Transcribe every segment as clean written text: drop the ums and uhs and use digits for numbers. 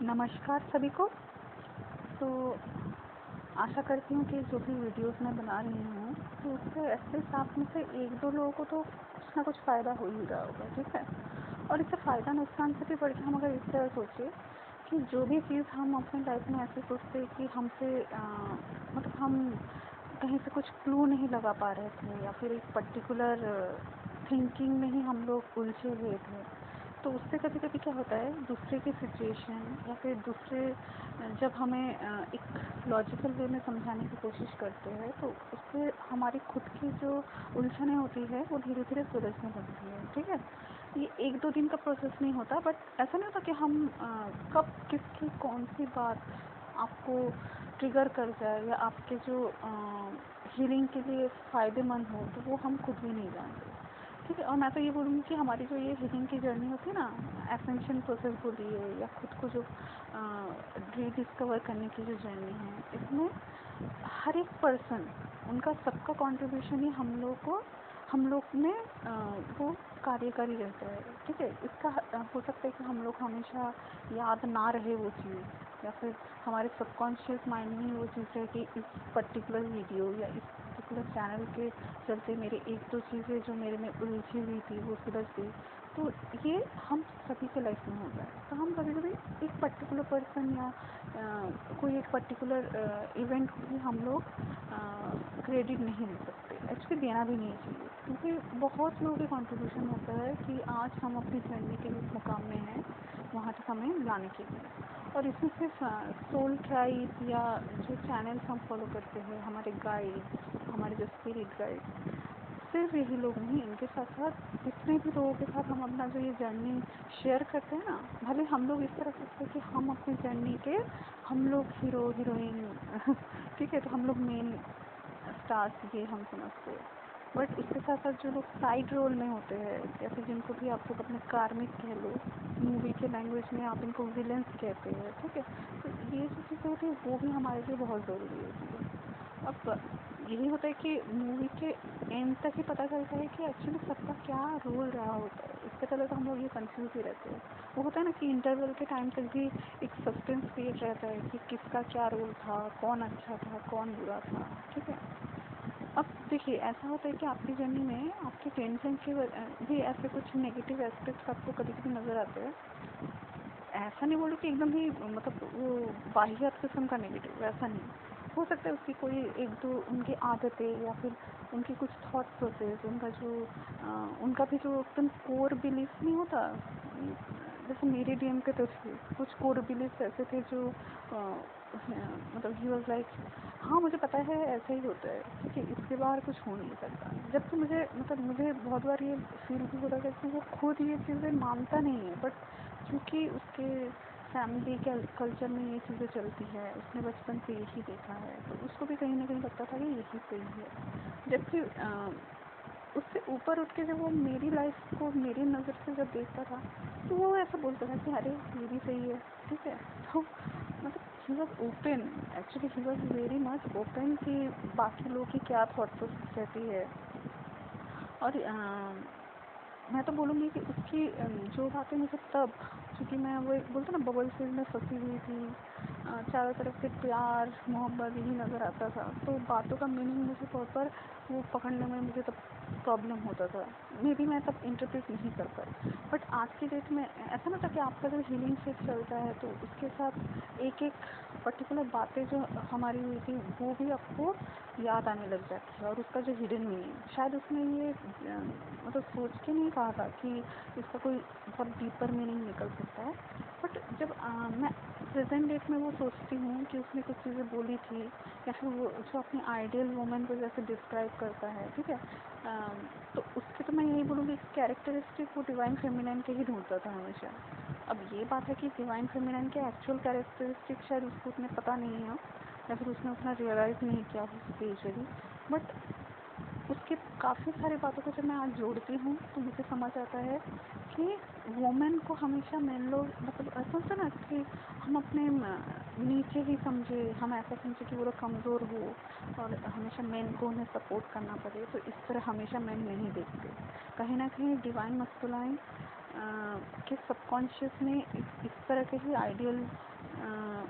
नमस्कार सभी को। तो आशा करती हूँ कि जो भी वीडियोस मैं बना रही हूँ तो उससे एटलीस्ट आप में से एक दो लोगों को तो कुछ ना कुछ फ़ायदा हो ही रहा होगा, ठीक है। और इससे फ़ायदा नुकसान से भी बढ़ के हम अगर इस तरह सोचे कि जो भी चीज़ हम अपनी लाइफ में ऐसे सोचते कि हमसे मतलब हम कहीं से कुछ क्लू नहीं लगा पा रहे थे या फिर एक पर्टिकुलर थिंकिंग में ही हम लोग उलझे हुए थे, तो उससे कभी कभी क्या होता है दूसरे की सिचुएशन या फिर दूसरे जब हमें एक लॉजिकल वे में समझाने की कोशिश करते हैं तो उससे हमारी खुद की जो उलझनें होती है वो धीरे धीरे सुलझने लगती है, ठीक है। ये एक दो दिन का प्रोसेस नहीं होता, बट ऐसा नहीं होता कि हम कब किसकी कौन सी बात आपको ट्रिगर कर जाए या आपके जो हीलिंग के लिए फ़ायदेमंद हो तो वो हम खुद भी नहीं जानते, ठीक है। और मैं तो ये बोलूँगी कि हमारी जो ये हीलिंग की जर्नी होती है ना, एसेंशियल प्रोसेस बोलिए या खुद को जो रीडिस्कवर करने की जो जर्नी है, इसमें हर एक पर्सन उनका सबका कंट्रीब्यूशन ही हम लोग में वो कार्यकारी रहता है, ठीक है। इसका हो सकता है कि हम लोग हमेशा याद ना रहे वो चीज़ या फिर हमारे सबकॉन्शियस माइंड में वो चीज़ रहे कि इस पर्टिकुलर वीडियो या इस पर्टिकुलर चैनल के चलते मेरे एक दो चीज़ें जो मेरे में उलझी हुई थी वो सुलझ गई। तो ये हम सभी के लाइफ में होता है। तो हम कभी कभी एक पर्टिकुलर पर्सन या कोई एक पर्टिकुलर इवेंट को भी हम लोग क्रेडिट नहीं दे सकते, एक्चुअली देना भी नहीं चाहिए, क्योंकि बहुत लोगों के कंट्रीब्यूशन होता है कि आज हम अपनी जर्नी के जिस मुकाम में हैं वहाँ तक हमें लाने के लिए। और इसमें सिर्फ सोल ट्राइब या जो चैनल्स हम फॉलो करते हैं, हमारे गाइड, हमारे जो स्पिरिट गाइड, सिर्फ यही लोग नहीं, इनके साथ साथ जितने भी लोगों के साथ हम अपना जो ये जर्नी शेयर करते हैं ना, भले हम लोग इस तरह सोचते हैं कि हम अपनी जर्नी के हम लोग हीरो हीरोइन ठीक है, तो हम लोग मेन स्टार्स ये हम समझते हैं, बट इसके साथ साथ जो लोग साइड रोल में होते हैं या फिर जिनको भी आप लोग अपने कार्मिक कह लो, मूवी के लैंग्वेज में आप इनको विलेंस कहते हैं, ठीक है। तो ये जो चीज़ें होती है वो भी हमारे लिए बहुत ज़रूरी होती है। अब यही होता है कि मूवी के एंड तक ही पता चलता है कि एक्चुअली सबका क्या रोल रहा होता है। इससे पहले तो हम लोग ये कंफ्यूज ही रहते हैं। वो होता है ना कि इंटरवल के टाइम तक भी एक सस्पेंस क्रिएट रहता है कि किसका क्या रोल था, कौन अच्छा था कौन बुरा था, ठीक है। अब देखिए ऐसा होता है कि आपकी जर्नी में आपके टेंशन के भी ऐसे कुछ नेगेटिव एस्पेक्ट्स आपको कभी कभी नज़र आते हैं। ऐसा नहीं बोलूँ कि एकदम ही मतलब वो वाहियात किस्म का नेगेटिव, ऐसा नहीं। हो सकता है उसकी कोई एक दो उनकी आदतें या फिर उनकी कुछ थॉट प्रोसेस, उनका जो उनका भी जो एकदम कोर बिलीफ नहीं होता, जैसे मेरे डीएम के तो थे कुछ कोर बिलीफ ऐसे थे जो मतलब ही वॉज लाइक हाँ मुझे पता है ऐसा ही होता है, ठीक है, इसके बाहर कुछ हो नहीं सकता। जबकि मुझे मतलब मुझे बहुत बार ये फील भी होता था कि वो खुद ये चीज़ें मानता नहीं है, बट क्योंकि उसके फैमिली के कल्चर में ये चीज़ें चलती है, उसने बचपन से यही देखा है, तो उसको भी कहीं ना कहीं लगता था कि यही सही है। जबकि उससे ऊपर उठ के जब वो मेरी लाइफ को मेरी नज़र से जब देखता था तो वो ऐसा बोलता था कि अरे ये भी सही है, ठीक है। तो मतलब he was open, actually he was very much open कि बाकी लोगों की क्या थॉट प्रोसेस रहती है। और मैं तो बोलूँगी कि उसकी जो बातें मुझे तब, क्योंकि मैं वो एक बोलते ना बबल फेज में फंसी हुई थी, चारों तरफ से प्यार मोहब्बत यही नज़र आता था, तो बातों का मीनिंग मुझे प्रॉपर वो पकड़ने में मुझे तब प्रॉब्लम होता था। मे बी मैं तब इंटरप्रेट नहीं कर पाई, बट आज की डेट में ऐसा ना था कि आपका जब हीलिंग फेज चलता है तो उसके साथ एक एक पर्टिकुलर बातें जो हमारी हुई थी वो भी आपको याद आने लग जाती है, और उसका जो हिडन मीनिंग शायद उसने ये मतलब सोच के नहीं कहा था कि इसका कोई बहुत डीपर मीनिंग निकल सकता है। बट जब मैं प्रेजेंट डेट में वो सोचती हूँ कि उसने कुछ चीज़ें बोली थी या फिर वो जो अपनी आइडियल वुमेन को जैसे डिस्क्राइब करता है, ठीक है, तो उसके तो मैं यही बोलूँगी कैरेक्टरिस्टिक वो डिवाइन फेमिनाइन के ही ढूंढता था हमेशा। अब ये बात है कि डिवाइन फेमिनाइन के एक्चुअल कैरेक्टरिस्टिक शायद उसको उतने पता नहीं है या फिर उसने उतना रियलाइज़ नहीं किया स्पिरिचुअली, बट उसके काफ़ी सारी बातों को जब मैं आज जोड़ती हूँ तो मुझे समझ आता है कि वुमेन को हमेशा मेन लोग मतलब ऐसा होता है ना कि हम अपने नीचे ही समझे, हम ऐसा समझे कि वो लोग कमज़ोर हो और हमेशा मेन को उन्हें सपोर्ट करना पड़े, तो इस तरह हमेशा मेन नहीं देखते। कहीं ना कहीं डिवाइन मस्कुलाइन कि सबकॉन्शियस में इस तरह के ही आइडियल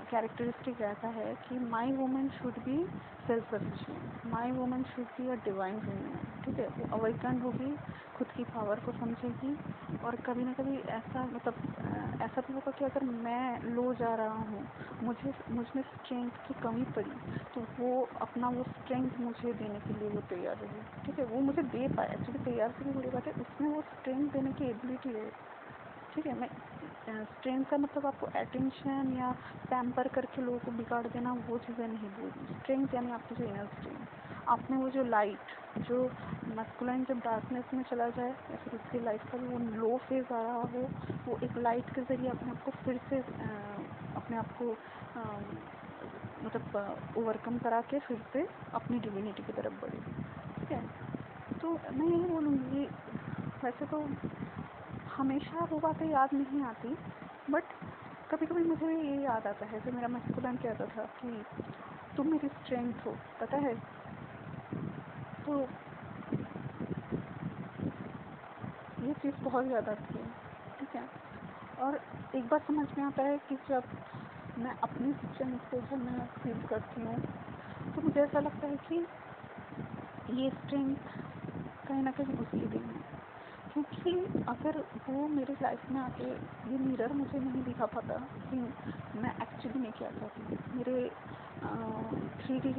कैरेक्टरिस्टिक रहता है कि my woman should be self sufficient, my woman should be a divine woman, ठीक है। वो अवेकन होगी, खुद की पावर को समझेगी, और कभी ना कभी ऐसा मतलब ऐसा भी होगा कि अगर मैं लो जा रहा हूँ, मुझ में स्ट्रेंथ की कमी पड़ी, तो वो अपना वो स्ट्रेंथ मुझे देने के लिए वो तैयार रही, ठीक है। वो मुझे दे पाए, एक्चुअली तैयार से भी बुरी बात है, उसमें वो स्ट्रेंथ देने की एबिलिटी है, ठीक है। मैं स्ट्रेंथ का मतलब आपको अटेंशन या पैम्पर करके लोगों को बिगाड़ देना वो चीज़ें नहीं बोल रही। स्ट्रेंथ यानी आपकी जो इनर स्ट्रेंथ, आप में वो जो लाइट, जो मस्कुलाइन जब डार्कनेस में चला जाए या फिर उसकी लाइफ का वो लो फेज आ रहा हो, वो एक लाइट के ज़रिए अपने आप को फिर से अपने आप को मतलब ओवरकम करा के फिर से अपनी डिविनिटी की तरफ बढ़े, ठीक है। तो मैं यही बोलूँगी, वैसे तो हमेशा वो बातें याद नहीं आती, बट कभी कभी मुझे भी ये याद आता है जो मेरा मस्कुलाइन कहता था कि तुम मेरी स्ट्रेंथ हो, पता है। तो ये चीज़ बहुत ज़्यादा थी, ठीक है। और एक बार समझ में आता है कि जब मैं अपनी स्ट्रेंथ को जब मैं फील करती हूँ, तो मुझे ऐसा लगता है कि ये स्ट्रेंथ कहीं ना कहीं उसकी देन है, क्योंकि अगर वो मेरी लाइफ में आके ये मिरर मुझे नहीं दिखा पाता कि मैं एक्चुअली में क्या चाहती हूँ, मेरे 3D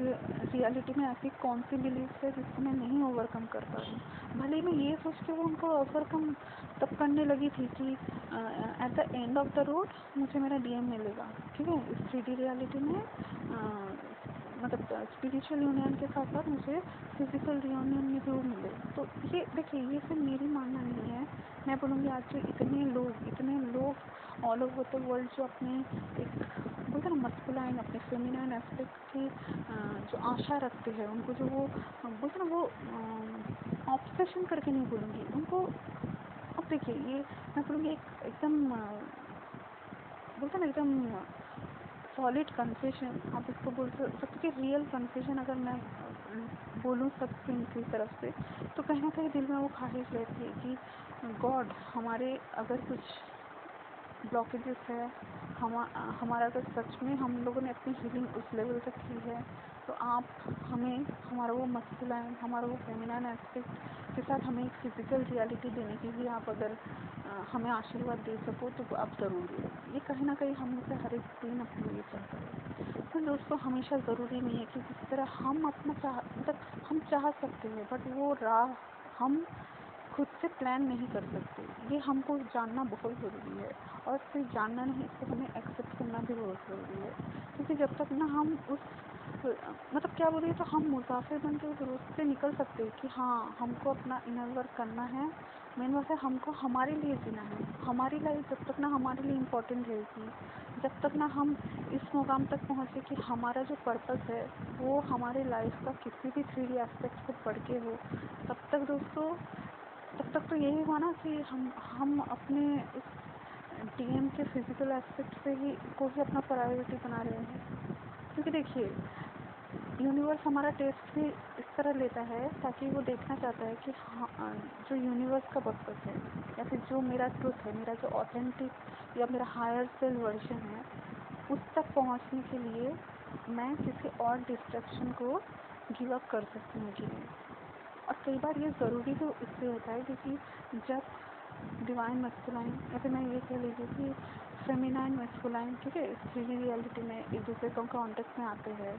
रियलिटी में ऐसी कौन सी बिलीफ है जिसको मैं नहीं ओवरकम कर पा रही हूँ। भले मैं ये सोच के वो उनको ओवरकम तब करने लगी थी कि at the end of the road मुझे मेरा DM मिलेगा, ठीक है। इस 3D रियलिटी में मतलब स्पिरिचुअल यूनियन के साथ साथ मुझे फिजिकल रियूनियन में भी वो मिले। तो ये देखिए, ये सिर्फ मेरी मानना नहीं है, मैं बोलूँगी आज जो इतने लोग ऑल ओवर द वर्ल्ड जो अपने एक बोलते हैं ना मस्कुलाइन, अपने फेमिनाइन एस्पेक्ट की जो आशा रखते हैं, उनको जो वो बोलते हैं ना वो ऑब्सेशन करके नहीं बोलूँगी उनको। अब देखिए, ये मैं बोलूँगी एक एकदम बोलते हैं ना एकदम सॉलिड कन्फेशन आप इसको बोल सकते कि रियल कन्फेशन अगर मैं बोलूँ सबसे इनकी तरफ से, तो कहीं ना कहीं दिल में वो ख्वाहिश रहती है कि गॉड हमारे अगर कुछ ब्लॉकेजेस है, हमारा अगर सच में हम लोगों ने अपनी हीलिंग उस लेवल तक की है, तो आप हमें हमारा वो मस्कुलाइन, हमारा वो फेमिनाइन एस्पेक्ट के साथ हमें एक फिजिकल रियलिटी देने के लिए आप अगर हमें आशीर्वाद दे सको तो आप ज़रूर दो। ये कहीं ना कहीं हम में से हर एक दिन अपने लिए चाहता है। तो दोस्तों, हमेशा ज़रूरी नहीं है कि जिस तरह हम अपना मतलब हम चाह सकते हैं, बट वो राह हम खुद से प्लान नहीं कर सकते। ये हमको जानना बहुत ज़रूरी है, और सिर्फ जानना नहीं, इसको हमें एक्सेप्ट करना भी बहुत ज़रूरी है। क्योंकि जब तक ना हम उस मतलब क्या बोलिए, तो हम मुसाफिर बन के उस रोड से निकल सकते हैं कि हाँ हमको अपना इनर वर्क करना है, मेन बात है हमको हमारे लिए जीना है। हमारी लाइफ जब तक ना हमारे लिए इम्पोर्टेंट रहेगी, जब तक ना हम इस मुकाम तक पहुँचे कि हमारा जो पर्पस है वो हमारे लाइफ का किसी भी 3D एस्पेक्ट को पढ़ के हो, तब तक दोस्तों, तब तक तो यही हुआ ना कि हम अपने उस DM के फिजिकल एस्पेक्ट से ही को ही अपना प्रायोरिटी बना रहे हैं। क्योंकि देखिए, यूनिवर्स हमारा टेस्ट भी इस तरह लेता है ताकि वो देखना चाहता है कि हाँ, जो यूनिवर्स का पर्पस है या फिर जो मेरा ट्रुथ है, मेरा जो ऑथेंटिक या मेरा हायर सेल वर्जन है, उस तक पहुंचने के लिए मैं किसी और डिस्ट्रैक्शन को गिव अप कर सकती हूँ कि नहीं। और कई बार ये ज़रूरी भी इसलिए होता है क्योंकि जब डिवाइन मस्कुलाइन या फिर मैं ये कह लीजिए कि फेमिनाइन मस्कुलाइन, ठीक है, इस 3D रियलिटी में एक दूसरे को कॉन्टेक्ट में आते हैं,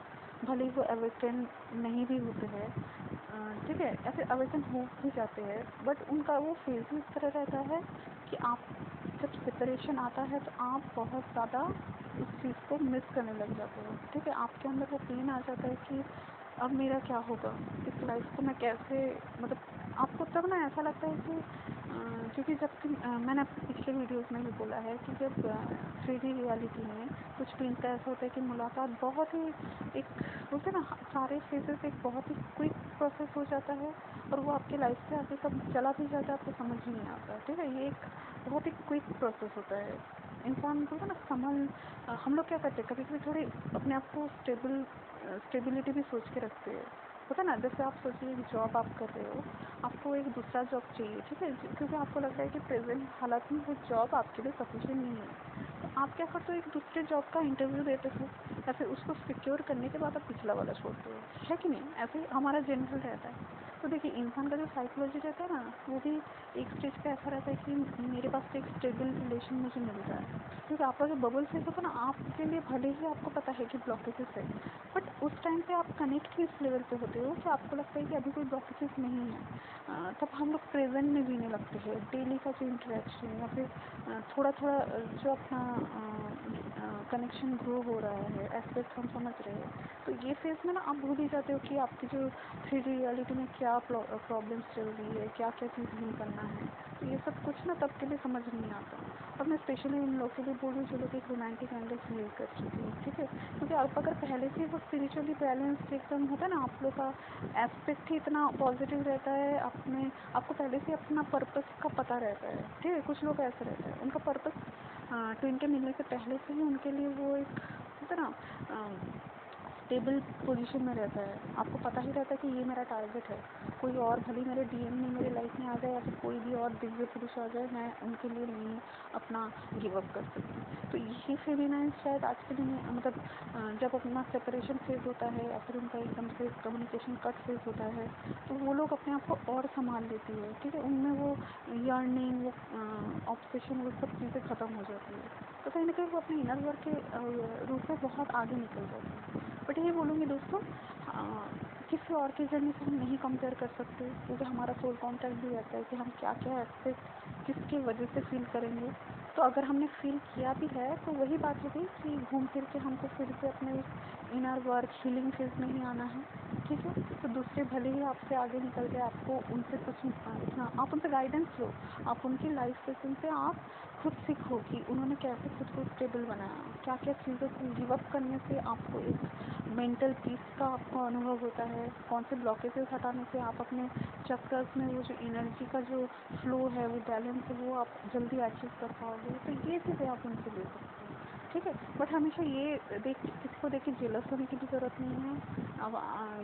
भले ही वो अवेकन नहीं भी होते हैं, ठीक है, या फिर अवेकन हो भी जाते हैं, बट उनका वो फेज ही इस तरह रहता है कि आप जब सेपरेशन आता है तो आप बहुत ज़्यादा उस चीज़ को मिस करने लग जाते हो, ठीक है। आपके अंदर वो पेन आ जाता है कि अब मेरा क्या होगा, इस लाइफ को मैं कैसे, मतलब आपको तब ना ऐसा लगता है कि क्योंकि जब मैंने अपने पिछले वीडियोस में भी बोला है कि जब 3D रियलिटी में कुछ सीन का ऐसा होता है कि मुलाकात बहुत ही एक बोलते हैं ना सारे फेजेस एक बहुत ही क्विक प्रोसेस हो जाता है, और वो आपके लाइफ से आगे कब चला भी जाता है आपको समझ ही नहीं आता, ठीक है। ये एक बहुत ही क्विक प्रोसेस होता है। इंसान को ना हम लोग क्या करते हैं, कभी कभी थोड़ी अपने आप को स्टेबिलिटी भी सोच के रखते हैं, होता है ना, जैसे आप सोचिए एक जॉब आप कर रहे हो, आपको एक दूसरा जॉब चाहिए, ठीक है, क्योंकि आपको लग रहा है कि प्रेजेंट हालात में वो जॉब आपके लिए सफिशिएंट नहीं है, तो आप क्या करते हो, एक दूसरे जॉब का इंटरव्यू देते हो या फिर उसको सिक्योर करने के बाद आप पिछला वाला छोड़ते हो, है कि नहीं? ऐसे हमारा जनरल रहता है। तो देखिए इंसान का जो साइकोलॉजी रहता है ना, वो भी एक स्टेज पे ऐसा रहता है कि मेरे पास एक स्टेबल रिलेशन मुझे मिल रहा है, क्योंकि आपका जो बबल फेज होता है ना, आपके लिए भले ही आपको पता है कि ब्लॉकेजेस है, बट उस टाइम पे आप कनेक्ट ही इस लेवल पे होते हो कि आपको लगता है कि अभी कोई ब्लॉकेजेस नहीं है। तब हम लोग प्रेजेंट में जीने लगते हैं, डेली का जो इंटरेक्शन या फिर थोड़ा थोड़ा जो अपना कनेक्शन ग्रो हो रहा है, एस्पेक्ट हम समझ रहे हैं, तो ये फेज में ना आप भूल ही जाते हो कि आपकी जो 3D रियलिटी में क्या प्रॉब्लम्स चल रही है, क्या क्या चीज़ डील करना है। तो ये सब कुछ ना तब के लिए समझ नहीं आता। और मैं स्पेशली उन लोगों के लिए बोल रही हूँ जो लोग एक रोमांटिक एंगल फील कर चुके हैं, ठीक है, क्योंकि आप अगर पहले से वो स्पिरिचुअली बैलेंस एकदम होता है ना, आप लोग का एस्पेक्ट ही इतना पॉजिटिव रहता है, आपको पहले से अपना पर्पस का पता रहता है, ठीक है। कुछ लोग ऐसे रहते हैं, उनका पर्पस ट्विन के मिलने से पहले से ही उनके लिए वो एक होता है ना स्टेबल पोजीशन में रहता है, आपको पता ही रहता है कि ये मेरा टारगेट है, कोई और भले मेरे डीएम में मेरे लाइफ में आ जाए या फिर कोई भी और दिव्य पुरुष आ जाए, मैं उनके लिए नहीं अपना गिव अप कर सकती। तो यही फेमिनाइन शायद आज के दिन मतलब जब अपना सेपरेशन फेज होता है या फिर उनका एकदम से कम्युनिकेशन कट फेज होता है, तो वो लोग अपने आप को और संभाल लेती है, ठीक है, उनमें वो यर्निंग, वो ऑब्सेशन, वो सब चीज़ें ख़त्म हो जाती है, तो कहीं ना कहीं वो अपने इनर वर्क के रूप में बहुत आगे निकल जाती है। बट ये बोलूँगी दोस्तों, किसी और की जर्नी से हम नहीं कंपेयर कर सकते, क्योंकि हमारा सोल कॉन्टैक्ट भी रहता है कि हम क्या क्या एस्पेक्ट किसकी वजह से फील करेंगे। तो अगर हमने फील किया भी है तो वही बात हो गई कि घूम फिर के हमको फिर से अपने उस इनर वर्क हीलिंग फेज में ही आना है, ठीक है। तो दूसरे भले ही आपसे आगे निकल के आपको उनसे कुछ इतना आप उनसे गाइडेंस लो, आप उनकी लाइफ सेशन से आप खुद सीखो कि उन्होंने कैसे खुद को स्टेबल बनाया, क्या क्या चीज़ों को गिव अप करने से आपको एक मेंटल पीस का आपको अनुभव होता है, कौन से ब्लॉकेजेस हटाने से आप अपने चक्कर्स में वो जो एनर्जी का जो फ्लो है, वो बैलेंस है, वो आप जल्दी अचीव कर पाओगे। तो ये चीज़ें आप उनसे ले सकते हो, ठीक है। बट हमेशा ये किसी को देख के जेलस होने की भी ज़रूरत नहीं है, अब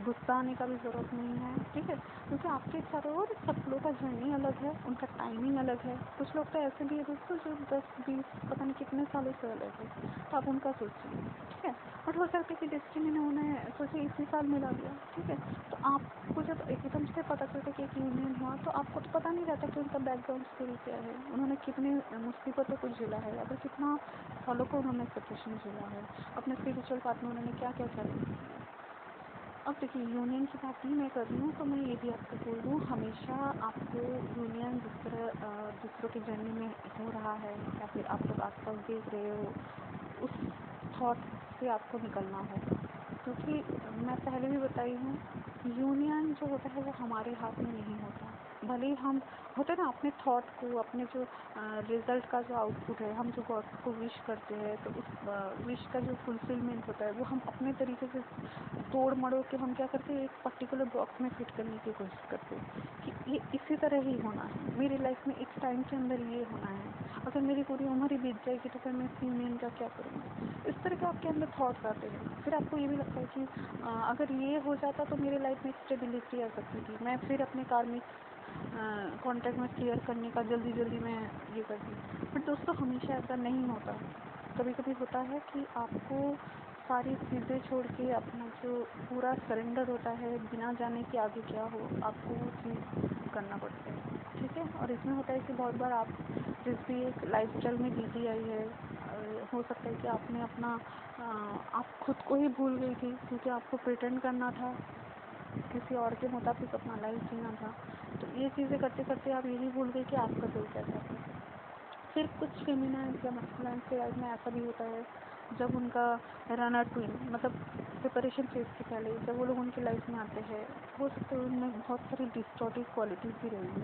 गुस्सा आने का भी ज़रूरत नहीं है, ठीक है, क्योंकि आपके चारों ओर सब लोगों का जर्नी अलग है, उनका टाइमिंग अलग है। कुछ लोग तो ऐसे भी है दोस्तों जो 10-20 पता नहीं कितने सालों से अलग है, तो आप उनका सोचिए, ठीक है। बट हो सकता है कि डेस्टिनी ने उन्हें सोचिए इसी साल मिला दिया, ठीक है। तो आपको जब एकदम से पता चलता कि एक यूनियन हुआ, तो आपको तो पता नहीं रहता कि उनका बैकग्राउंड स्टोरी क्या है, उन्होंने कितनी मुसीबतों को झेला है, या फिर कितना फॉलो को उन्होंने सेपरेशन झेला है, अपने स्पिरिचुअल पार्ट में उन्होंने क्या क्या चैलेंज किया है। अब देखिए यूनियन की बात ही मैं कर रही हूँ, तो मैं ये भी आपको बोल दूँ, हमेशा आपको यूनियन जिस तरह दूसरों की जर्नी में हो रहा है या फिर आप लोग आसपास देख रहे हो, उस थॉट से आपको निकलना होगा, क्योंकि मैं पहले भी बताई हूँ, यूनियन जो होता है वो हमारे हाथ में नहीं होता। भले ही हम होते ना अपने थॉट को, अपने जो रिजल्ट का जो आउटपुट है, हम जो गॉड को विश करते हैं, तो उस विश का जो फुलफिलमेंट होता है वो हम अपने तरीके से तोड़ मड़ोड़ के हम क्या करते हैं, एक पर्टिकुलर बॉक्स में फिट करने की कोशिश करते हैं कि ये इसी तरह ही होना है, मेरी लाइफ में इस टाइम के अंदर ये होना है, अगर मेरी पूरी उम्र ही बीत जाएगी तो फिर मैं इस यूनियन का क्या करूँगी। इस तरह के आपके अंदर थॉट्स आते हैं, फिर आपको ये भी लगता है कि अगर ये हो जाता तो मेरे लाइफ में स्टेबिलिटी आ सकती थी, मैं फिर अपने कार्मिक कॉन्टैक्ट में क्लियर करने का जल्दी मैं ये करती। बट दोस्तों हमेशा ऐसा नहीं होता, कभी कभी होता है कि आपको सारी चीज़ें छोड़ के अपना जो पूरा सरेंडर होता है, बिना जाने कि आगे क्या हो, आपको वो चीज़ करना पड़ता है, ठीक है। और इसमें होता है कि बहुत बार आप जिस भी एक लाइफ स्टाइल में बीती आई है, हो सकता है कि आपने अपना आप खुद को ही भूल गई थी, क्योंकि आपको प्रिटेंड करना था, किसी और के मुताबिक अपना लाइफ जीना था, तो ये चीज़ें करते करते आप यही भूल गए कि आपका दिल क्या चाहता है। फिर कुछ फेमिनाइन या मस्कुलाइन के लाइफ में ऐसा भी होता है, जब उनका रनर ट्विन मतलब सेपरेशन फेज से पहले जब वो लोग उनकी लाइफ में आते हैं, हो सकता है उनमें बहुत सारी डिस्टॉर्टेड क्वालिटीज़ भी रहेगी,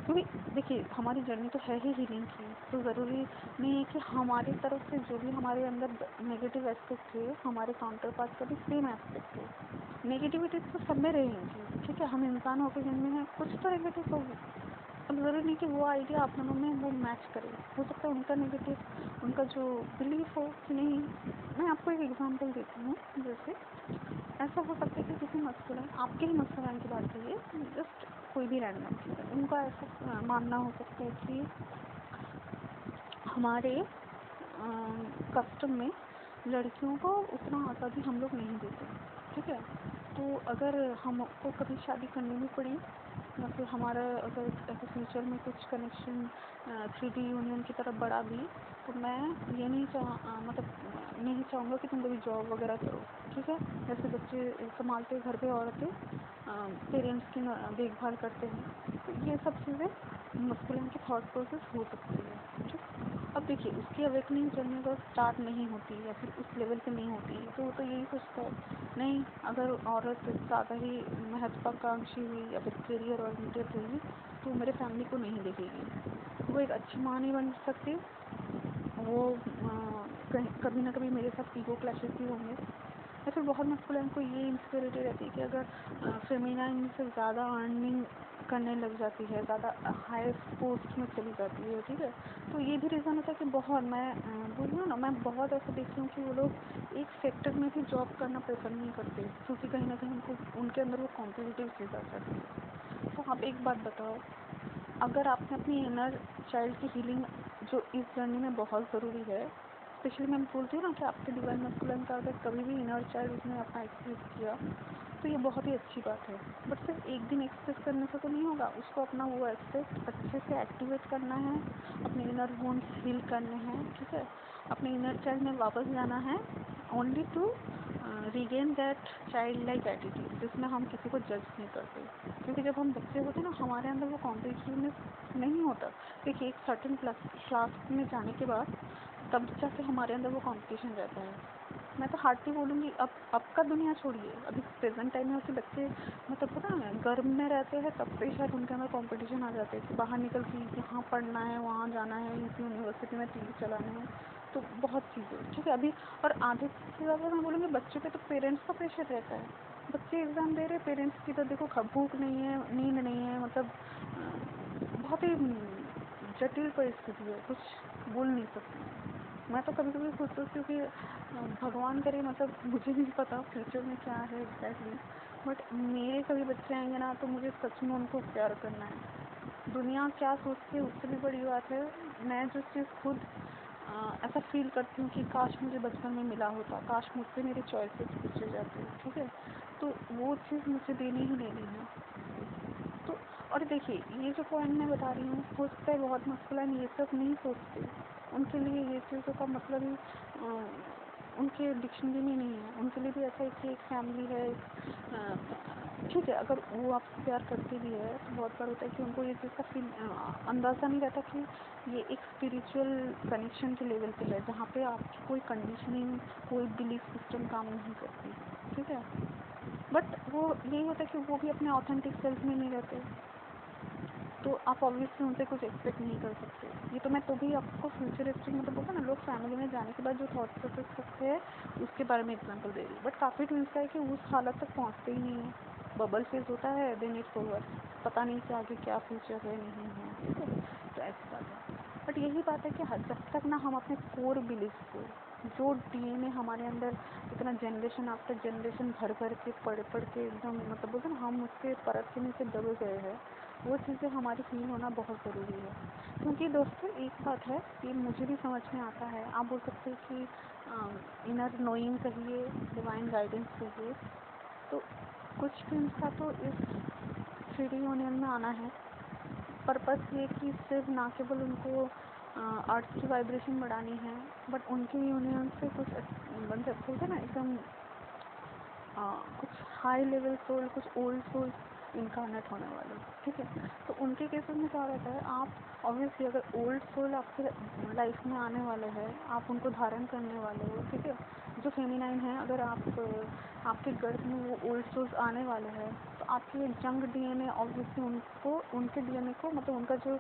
क्योंकि देखिए हमारी जर्नी तो है ही हीलिंग की, तो ज़रूरी नहीं है कि हमारी तरफ से जो भी हमारे अंदर नेगेटिव एस्पेक्ट है, हमारे काउंटर पार्ट का भी सेम एस्पेक्ट हो। नेगेटिविटी तो सब में रहेंगी, ठीक है, हम इंसान होकर जन्मे हैं, कुछ तो नेगेटिव होगी। अब ज़रूरी नहीं कि वो आइडिया आप दोनों में वो मैच करे, हो सकता है उनका नेगेटिव, उनका जो बिलीफ हो कि नहीं मैं आपको एक एग्जांपल देती हूँ। जैसे ऐसा हो सकता है कि किसी मस्कुलिन, आपके ही मस्कुलिन की बात करिए, जस्ट कोई भी रैंडम चीज़ है, उनका ऐसा मानना हो सकता है कि हमारे कस्टम में लड़कियों को उतना आज़ादी हम लोग नहीं देते, ठीक है। तो अगर हमको कभी शादी करनी भी पड़ी या फिर हमारा अगर ऐसे फ्यूचर में कुछ कनेक्शन 3D यूनियन की तरफ बढ़ा भी, तो मैं ये नहीं मतलब नहीं चाहूँगा कि तुम कभी जॉब वगैरह करो, ठीक है। जैसे बच्चे संभालते घर पे औरतें पेरेंट्स की देखभाल करते हैं, तो ये सब चीज़ें मस्कुलिन की थॉट प्रोसेस हो सकती है, ठीक। अब देखिए, उसकी अवेकनिंग जर्नी अगर स्टार्ट नहीं होती या फिर उस लेवल पे नहीं होती, तो वो तो यही सोचता है, नहीं अगर औरत ज़्यादा ही महत्वाकांक्षी हुई या फिर करियर ओरिएंटेड हुई तो मेरे फैमिली को नहीं देखेगी, वो एक अच्छी माँ नहीं बन सकती, वो कभी ना कभी मेरे साथ ईगो क्लैशेस भी होंगे। या फिर बहुत मस्कुलिन को ये इंसिक्योरिटी रहती है कि अगर फेमिनाइन से ज़्यादा अर्निंग करने लग जाती है, ज़्यादा हाई पोस्ट में चली जाती है, ठीक है। तो ये भी रीज़न होता है कि बहुत, मैं बोल रही हूँ ना, मैं बहुत ऐसा देखती हूँ कि वो लोग एक सेक्टर में भी जॉब करना प्रेफर नहीं करते, क्योंकि कहीं ना कहीं उनको उनके अंदर वो कॉम्पिटिटिव चीज़ आ जाती है। तो आप एक बात बताओ, अगर आपने अपनी इनर चाइल्ड की हीलिंग, जो इस जर्नी में बहुत ज़रूरी है, स्पेशली मैं बोलती हूँ ना कि आपके डिवाइन मस्कुलिन का अगर कभी भी इनर चाइल्ड उसने अपना एक्सप्रेस किया तो ये बहुत ही अच्छी बात है। बट सिर्फ एक दिन एक्सप्रेस करने से तो नहीं होगा, उसको अपना वो एस्पेक्ट अच्छे से एक्टिवेट करना है, अपने इनर वुंड्स हील करने हैं, ठीक है। अपने इनर चाइल्ड में वापस जाना है, only to regain that child like attitude, जिसमें हम किसी को जज नहीं करते। क्योंकि जब हम बच्चे होते हैं ना, हमारे अंदर वो कॉम्पिटिटिवनेस नहीं होता। देखिए, एक सर्टेन क्लास में जाने के बाद तब जाके हमारे अंदर वो कंपटीशन रहता है। मैं तो हार्डली बोलूँगी, अब का दुनिया छोड़िए, अभी प्रेजेंट टाइम में होते बच्चे, मतलब पता है गर्भ में रहते हैं तब से शायद उनके अंदर कंपटीशन आ जाते हैं कि बाहर निकल के यहाँ पढ़ना है, वहाँ जाना है, इस यूनिवर्सिटी में तीर चलाना है, तो बहुत चीज़ें, ठीक है। अभी और आधे से ज़्यादा मैं बोलूँगी बच्चों पे तो पेरेंट्स का प्रेशर रहता है। बच्चे एग्ज़ाम दे रहे, पेरेंट्स की तो देखो भूख नहीं है, नींद नहीं है, मतलब बहुत ही जटिल परिस्थिति है, कुछ बोल नहीं सकती। मैं तो कभी कभी खुद सोचती हूँ कि भगवान करे, मतलब मुझे नहीं पता फ्यूचर में क्या है एग्जैक्टली, बट मेरे कभी बच्चे आएंगे ना तो मुझे सच में उनको प्यार करना है। दुनिया क्या सोचती है उससे भी बड़ी बात है, मैं जो चीज़ खुद ऐसा फील करती हूँ कि काश मुझे बचपन में मिला होता, काश मुझसे मेरे चॉइसेस पूछे जाते, ठीक है। तो वो चीज़ मुझे देनी ही देनी है। तो और देखिए, ये जो पॉइंट मैं बता रही हूँ, हो सकता है बहुत मस्कुलिन ये सब नहीं सोचते, उनके लिए ये चीज़ों का मतलब ही उनके डिक्शनरी में नहीं है। उनके लिए भी ऐसा है कि एक फैमिली है, ठीक है, अगर वो आपसे प्यार करते भी है तो बहुत बार होता है कि उनको ये चीज़ का फील अंदाज़ा नहीं रहता कि ये एक स्पिरिचुअल कनेक्शन के लेवल पे है, जहाँ पे आपकी कोई कंडीशनिंग, कोई बिलीफ सिस्टम काम नहीं करती, ठीक है। बट वो यही होता है कि वो भी अपने ऑथेंटिक सेल्फ में नहीं रहते, तो आप ऑब्वियसली उनसे कुछ एक्सपेक्ट नहीं कर सकते। ये तो मैं तो भी आपको फ्यूचरिस्टिक, मतलब होता है ना, लोग फैमिली में जाने के बाद जो थॉट प्रोसेस करते हैं उसके बारे में एग्जांपल दे रही हूँ। बट काफ़ी ट्विस्ट है कि उस हालत तक पहुँचते ही नहीं है, बबल फेज होता है, देन इट्स ओवर, पता नहीं कि आगे क्या फ्यूचर है नहीं है, ठीक है। तो ऐसी बात है। बट यही बात है कि जब तक ना हम अपने कोर बिलीफ को, जो डीएनए हमारे अंदर इतना जनरेशन आफ्टर जनरेशन भर भर के पढ़ पढ़ के एकदम, मतलब बोलते ना, हम उसके परत के नीचे दबे गए हैं, वो चीज़ें हमारी फील होना बहुत ज़रूरी है। क्योंकि दोस्तों एक बात है, ये मुझे भी समझ में आता है, आप बोल सकते हैं कि इनर नोइंग कहिए, डिवाइन गाइडेंस कहिए, तो कुछ टीम्स का तो इस 3D यूनियन में आना है, पर्पस ये कि सिर्फ ना केवल उनको अर्थ की वाइब्रेशन बढ़ानी है, बट उनके यूनियन से कुछ बन सकते हैं ना एकदम कुछ हाई लेवल सोल, कुछ ओल्ड सोल इनकारनेट होने वाले, ठीक है। तो उनके केसेस में क्या रहता है, आप ऑब्वियसली अगर ओल्ड सोल आपके लाइफ में आने वाले हैं, आप उनको धारण करने वाले हो, ठीक है। जो फेमिनाइन है, अगर आपके गर्भ में वो ओल्ड सोल्स आने वाले हैं, तो आपके जंग डीएनए ऑब्वियसली उनको, उनके डीएनए को, मतलब उनका जो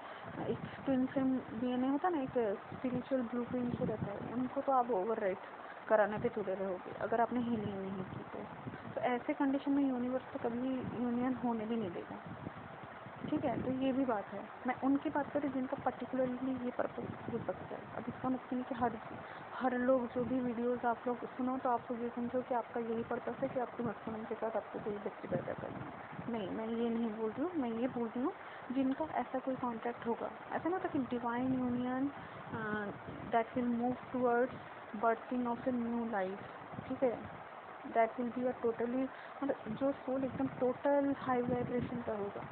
एक ट्विन फ्लेम डीएनए होता है ना, एक स्पिरिचुअल ब्लूप्रिंट जो रहता है, उनको तो आप ओवरराइट कराने पे तुले रहोगे अगर आपने हीलिंग नहीं की तो ऐसे कंडीशन में यूनिवर्स तो कभी यूनियन होने भी नहीं देगा, ठीक है। तो ये भी बात है, मैं उनकी बात करूँ जिनका पर्टिकुलरली ये पर्पस हो सकता है। अब इसका मतलब नहीं कि हर लोग जो भी वीडियोस आप लोग सुनो तो आप लोग ये समझो कि आपका यही पर्पस है कि आपके हस्बैंड के साथ आपको कोई बच्चे पैदा करना है। नहीं, मैं ये नहीं बोल रही हूँ, मैं ये बोल रही हूँ जिनका ऐसा कोई कॉन्ट्रैक्ट होगा, ऐसा ना होता कि divine union that will move towards berthing of a new life, ठीक है, that will be a totally, मतलब जो सोल एकदम टोटल हाई वाइब्रेशन का होगा,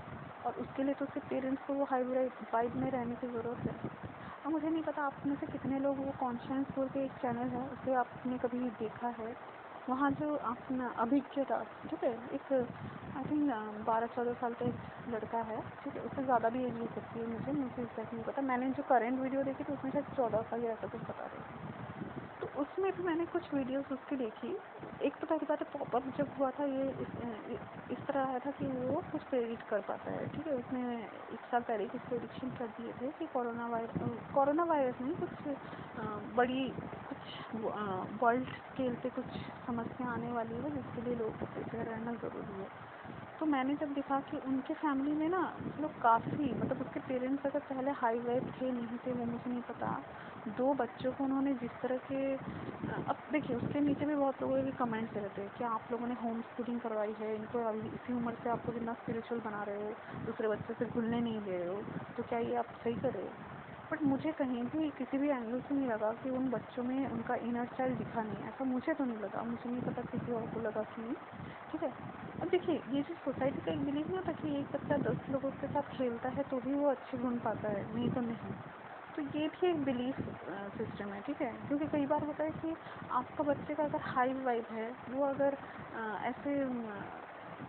और उसके लिए तो उसके पेरेंट्स को वो हाई वाइब में रहने की ज़रूरत है। अब मुझे नहीं पता आप में से कितने लोग वो कॉन्शियस बोल के एक चैनल है, उसे आपने कभी देखा है। वहाँ जो अपना अभिज्ञ दास, ठीक है, एक आई थिंक 12-14 साल का एक लड़का है, ठीक है, उससे ज़्यादा भी एज हो सकती है, मुझे एग्जैक्ट नहीं पता। मैंने जो करंट वीडियो देखी थी उसमें शायद 14 साल या ऐसा कुछ बता रही थी। तो उसमें भी मैंने कुछ वीडियोस उसकी देखी। एक तो पहली बात है, पॉपअप जब हुआ था ये इस तरह आया था कि वो कुछ प्रेडिक्ट कर पाता है, ठीक है। उसने 1 साल पहले कुछ प्रेडिक्शन कर दिए थे कि कोरोना वायरस नहीं, कुछ बड़ी कुछ वर्ल्ड स्केल पे कुछ समस्या आने वाली है जिसके लिए लोगों को प्रिपेयर रहना ज़रूरी है। तो मैंने जब देखा कि उनके फैमिली में ना लोग काफ़ी, मतलब उसके पेरेंट्स अगर पहले हाई वाइब थे नहीं थे वो मुझे नहीं पता, 2 बच्चों को उन्होंने जिस तरह के, अब देखिए उसके नीचे भी बहुत लोगों के कमेंट्स रहते हैं कि आप लोगों ने होम स्कूलिंग करवाई है, इनको अभी इसी उम्र से आप लोग इतना स्पिरिचुअल बना रहे हो, दूसरे बच्चे से घुलने नहीं दे रहे हो, तो क्या ये आप सही कर रहे हो? बट मुझे कहीं भी किसी भी एंगल से नहीं लगा कि उन बच्चों में उनका इनर चाइल्ड दिखा नहीं, ऐसा मुझे तो नहीं लगा, मुझे नहीं पता किसी और को लगा कि नहीं, ठीक है। अब देखिए ये जो सोसाइटी का एक बिलीव नहीं होता कि एक बच्चा 10 लोगों के साथ खेलता है तो भी वो अच्छे गुण पाता है, नहीं तो नहीं। तो ये भी एक बिलीफ सिस्टम है, ठीक है, क्योंकि कई बार होता है कि आपका बच्चे का अगर हाई वाइब है, वो अगर ऐसे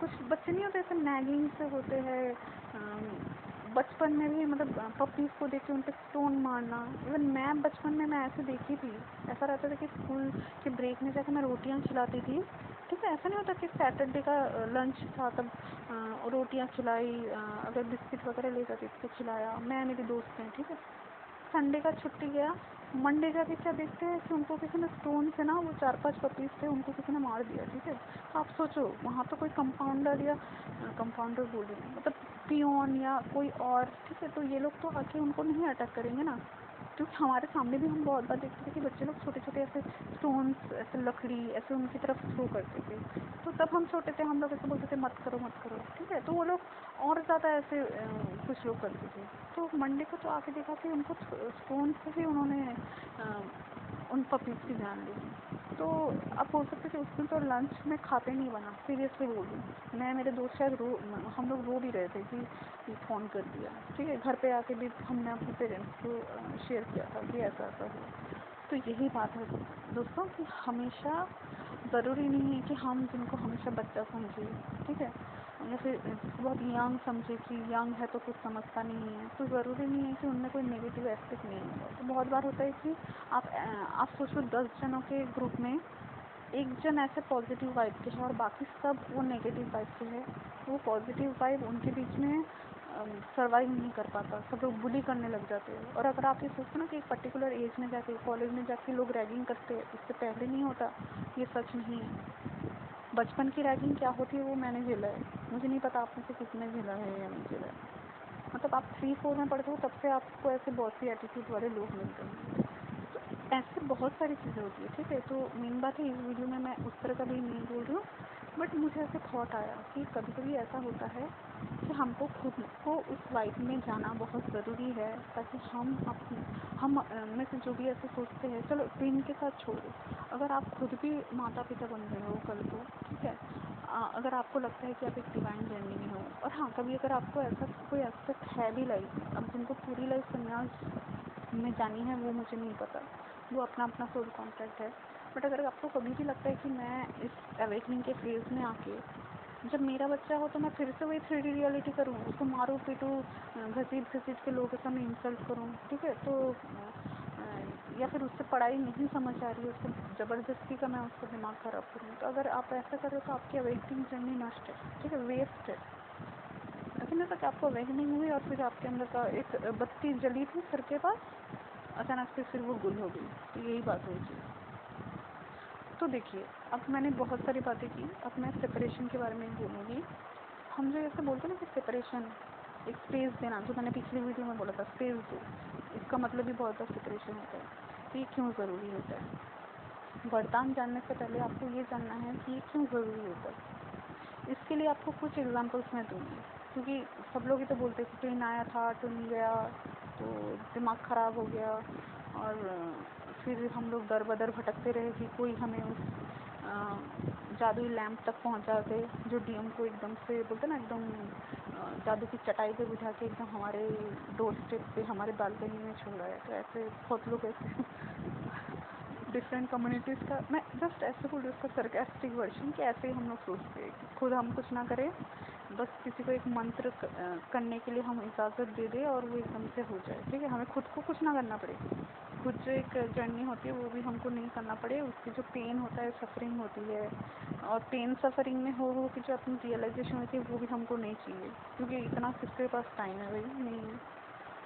कुछ बच्चे नहीं होते ऐसे नैगिंग से होते हैं, बचपन में भी, मतलब पपीज़ को देख के उन पर स्टोन मारना, इवन मैं बचपन में मैं ऐसे देखी थी। ऐसा रहता था कि स्कूल के ब्रेक में जाकर मैं रोटियां खिलाती थी, ठीक है, ऐसा नहीं होता कि सैटरडे का लंच था तब रोटियां खिलाई, अगर बिस्किट वगैरह ले जाती थी तो खिलाया, मैं मेरी दोस्त हैं, ठीक है। संडे का छुट्टी गया, मंडे जाके क्या देखते हैं कि उनको किसी ने स्टोन से ना, वो 4-5 पपीज़ थे उनको किसी ने मार दिया, ठीक है। तो आप सोचो वहाँ तो कोई कंपाउंडर या कंपाउंडर बोल रही हूँ, मतलब पियोन या कोई और, ठीक है, तो ये लोग तो आके उनको नहीं अटैक करेंगे ना, क्योंकि हमारे सामने भी हम बहुत बार देखते थे कि बच्चे लोग छोटे छोटे ऐसे स्टोन्स, ऐसे लकड़ी ऐसे उनकी तरफ थ्रो करते थे। तो तब हम छोटे थे, हम लोग ऐसे बोलते थे मत करो मत करो, ठीक है, तो वो लोग और ज़्यादा ऐसे कुछ लोग करते थे। तो मंडे को तो आके देखा कि उनको स्टोन से ही उन्होंने उन पपीज़ की जान ली। तो आप बोल सकते कि उस दिन तो लंच में खाते नहीं बना, सीरियसली बोल रही हूँ मैं, मेरे दोस्त शायद हम लोग रो भी रहे थे कि फ़ोन कर दिया, ठीक है। घर पे आके भी हमने अपने पेरेंट्स को शेयर किया था कि ऐसा ऐसा हुआ। तो यही बात है दोस्तों कि हमेशा ज़रूरी नहीं है कि हम जिनको हमेशा बच्चा समझे, ठीक है, या फिर बहुत यंग समझे कि यंग है तो कुछ समझता नहीं है, तो ज़रूरी नहीं है कि उनमें कोई नेगेटिव एस्पेक्ट नहीं होगा। तो बहुत बार होता है कि आप सोचो 10 जनों के ग्रुप में एक जन ऐसे पॉजिटिव वाइब के हैं और बाकी सब वो नेगेटिव वाइब के हैं, वो पॉजिटिव वाइब उनके बीच में सर्वाइव नहीं कर पाता, सब लोग बुली करने लग जाते हैं। और अगर आप ये सोचते ना कि एक पर्टिकुलर एज में जाके, कॉलेज में जाके लोग रैगिंग करते हैं, इससे पहले नहीं होता, ये सच नहीं है। बचपन की रैगिंग क्या होती है वो मैंने झेला है, मुझे नहीं पता आप में से किसने झेला है या नहीं झेला है। मतलब आप 3-4 में पढ़ते हो तब से आपको ऐसे बॉसी एटीट्यूड वाले लोग मिलते हैं, तो ऐसे बहुत सारी चीज़ें होती है, ठीक है। तो मेन बात है इस वीडियो में मैं उस तरह का भी नहीं बोल रही हूँ, बट मुझे ऐसे थॉट आया कि कभी कभी ऐसा होता है कि हमको खुद को उस वाइब में जाना बहुत ज़रूरी है, ताकि हम में से जो भी ऐसे सोचते हैं, चलो दिन के साथ छोड़ो, अगर आप खुद भी माता पिता बन रहे हो कल को, ठीक है, अगर आपको लगता है कि आप एक डिवाइन जर्नी में हो, और हाँ कभी अगर आपको ऐसा कोई एस्पेक्ट है भी लाइफ में, अब जिनको पूरी लाइफ संन्यास में जानी है वो मुझे नहीं पता, वो अपना अपना सोल कॉन्ट्रैक्ट है। बट अगर आपको कभी भी लगता है कि मैं इस अवेकनिंग के फेज़ में आके, जब मेरा बच्चा हो तो मैं फिर से वही 3D रियलिटी करूँ, उसको मारूँ पीटूँ, घसीट घसीट के लोगों के सामने इंसल्ट करूँ, ठीक है, तो या फिर उससे पढ़ाई नहीं समझ आ रही है, उसको ज़बरदस्ती का मैं उसका दिमाग ख़राब करूँ, तो अगर आप ऐसा कर रहे हो तो आपकी अवेकनिंग जर्नी नष्ट है, ठीक है, वेस्ट है। ऐसा नहीं तक आपको अवेकनिंग हुई और फिर आपके अंदर का एक बत्ती जली थी सर के पास, अचानक से फिर वो गुल हो गई, तो यही बात हुई थी। तो देखिए अब मैंने बहुत सारी बातें की, अब मैं सेपरेशन के बारे में बोलूँगी। हम जो ऐसे बोलते हैं ना कि सेपरेशन, एक स्पेस देना, जो मैंने पिछली वीडियो में बोला था स्पेस दो, इसका मतलब भी बहुत बार सेपरेशन होता है। तो ये क्यों ज़रूरी होता है। वरदान जानने से पहले आपको ये जानना है कि ये क्यों ज़रूरी होता है। इसके लिए आपको कुछ एग्जांपल्स मैं दूँगी, क्योंकि सब लोग ही तो बोलते कि ट्रेन आया था, ट्रेन गया, तो दिमाग ख़राब हो गया, और फिर हम लोग दर बदर भटकते रहे कि कोई हमें उस जादुई लैंप तक पहुंचा दे, जो डीएम को एकदम से बोलते ना, एकदम जादू की चटाई पे बिठा के एकदम हमारे डोर स्टेप पे, हमारे बालकनी में छोड़ रहा है। तो ऐसे बहुत लोग ऐसे डिफरेंट कम्युनिटीज़ का, मैं जस्ट ऐसे बोल रही हूँ, उसका सरकास्टिक वर्जन कि ऐसे ही हम लोग सोचते हैं कि खुद हम कुछ ना करें, बस किसी को एक मंत्र करने के लिए हम इजाज़त दे दें और वो एकदम से हो जाए। ठीक है, हमें खुद को कुछ ना करना पड़े, खुद जो एक जर्नी होती है वो भी हमको नहीं करना पड़े, उसकी जो पेन होता है, सफरिंग होती है, और पेन सफरिंग में हो कि जो अपनी रियलाइजेशन होती है वो भी हमको नहीं चाहिए, क्योंकि इतना किसके पास टाइम है भाई, नहीं।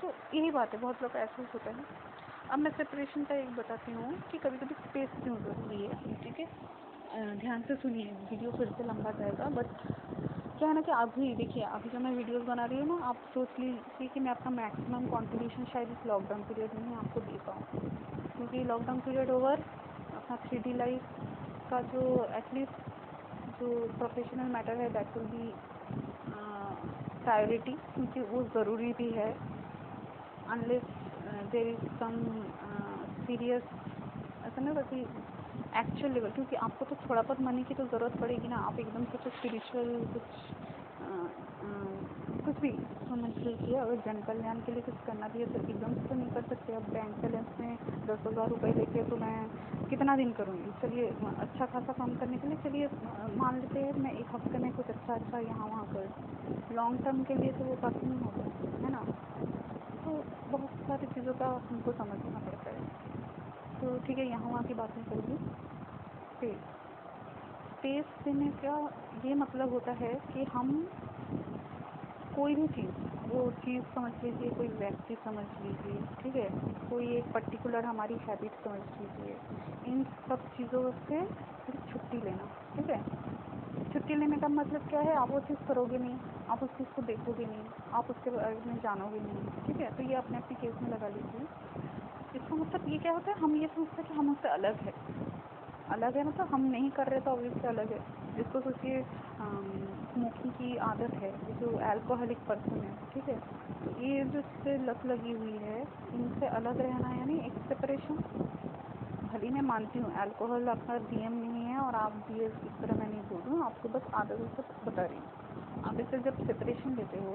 तो यही बात है, बहुत लोग ऐसे ही होता है। अब मैं सेपरेशन का एक बताती हूँ कि कभी कभी स्पेस क्यों ज़रूरी है। ठीक है, ध्यान से सुनिए, वीडियो फिर से लंबा जाएगा, बट क्या है ना कि अभी देखिए, अभी जो मैं वीडियोस बना रही हूँ ना, आप सोच लीजिए कि मैं अपना मैक्सिमम कंट्रीब्यूशन शायद इस लॉकडाउन पीरियड में ही आपको दे पाऊँ, क्योंकि लॉकडाउन पीरियड ओवर, अपना 3D लाइफ का जो एटलीस्ट जो प्रोफेशनल मैटर है दैट विल बी प्रायोरिटी, क्योंकि वो ज़रूरी भी है। Unless there is some serious, ऐसा नहीं होता कि एक्चुअल लेवल, क्योंकि आपको तो थोड़ा बहुत मनी की तो ज़रूरत पड़ेगी ना। आप एकदम से कुछ स्पिरिचुअल कुछ भी समझ लीजिए, अगर जन कल्याण के लिए कुछ करना भी है तो एकदम से तो नहीं कर सकते। अब बैंक बैलेंस में 10,000 रुपये लेके तो मैं कितना दिन करूँगी। चलिए, अच्छा खासा काम करने के लिए चलिए मान लेते हैं मैं एक हफ्ते में कुछ अच्छा यहाँ वहाँ कर, लॉन्ग टर्म के लिए तो वो पॉसिबल नहीं होता है ना। तो बहुत सारी चीज़ों का हमको समझना पड़ता है। तो ठीक है, यहाँ वहाँ की बात नहीं करूँगी। स्पेस देने का ये मतलब होता है कि हम कोई भी चीज़, वो चीज़ समझ लीजिए, कोई व्यक्ति समझ लीजिए, ठीक है, कोई एक पर्टिकुलर हमारी हैबिट समझ लीजिए, इन सब चीज़ों से छुट्टी लेना। ठीक है, छुट्टी लेने का मतलब क्या है, आप वो चीज़ करोगे नहीं, आप उस चीज़ को देखोगे नहीं, आप उसके बारे में जानोगे नहीं। ठीक है, तो ये अपने अपने केस में लगा लीजिए। इसका मतलब ये क्या होता है, हम ये सोचते हैं कि हम उससे अलग है, अलग है मतलब हम नहीं कर रहे तो ऑब्वियसली अलग है। जिसको सोचिए स्मोकिंग की आदत है, जो अल्कोहलिक पर्सन है, ठीक है, तो ये जो इससे लत लगी हुई है, इनसे अलग रहना यानी एक सेपरेशन। भले मैं मानती हूँ अल्कोहल आपका डीएम नहीं है, और आप भी इस तरह मैं नहीं बोल रही हूँ, आपको बस आदतों से बता रही हूँ। आप इससे जब सेपरेशन लेते हो,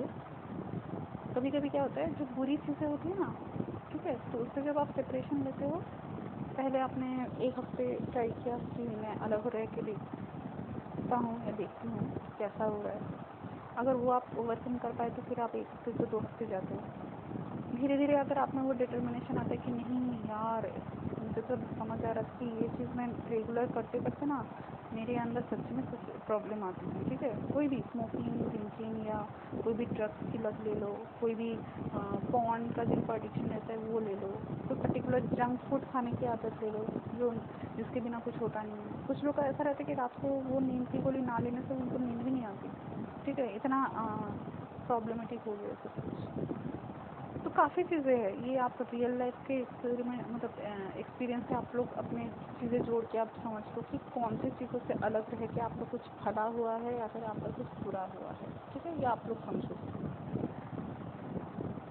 कभी कभी क्या होता है, जो बुरी चीज़ें होती है ना, ठीक है, तो उससे जब आप सेपरेशन लेते हो, पहले आपने एक हफ्ते ट्राई किया कि मैं अलग रह के देखता हूँ या देखती हूँ कैसा हो रहा है। अगर वो आप ओवरकम कर पाए तो फिर आप 1 हफ्ते से 2 हफ्ते जाते हो। धीरे धीरे अगर आप में वो डिटर्मिनेशन आता है कि नहीं यार, मुझे तो समझ आ रहा कि ये चीज़ मैं रेगुलर करते करते ना मेरे अंदर सच में कुछ प्रॉब्लम आती है। ठीक है, कोई भी स्मोकिंग, ड्रिंकिंग, या कोई भी ड्रग्स की लत ले लो, कोई भी पॉर्न का जिनको एडिक्शन रहता है वो ले लो, कोई पर्टिकुलर जंक फूड खाने की आदत ले लो, जो जिसके बिना कुछ होता नहीं है। कुछ लोग का ऐसा रहता है कि रात को वो नींद की गोली ना लेने से उनको नींद भी नहीं आती। ठीक है, इतना प्रॉब्लमेटिक हो गया सब कुछ। तो काफ़ी चीज़ें हैं, ये आप रियल लाइफ के एक्सपेरिमेंट मतलब एक्सपीरियंस से आप लोग अपने चीज़ें जोड़ के आप समझ लो कि कौन सी चीज़ों से अलग रह के आपको कुछ भला हुआ है या फिर आपका कुछ बुरा हुआ है। ठीक है, ये आप लोग समझो।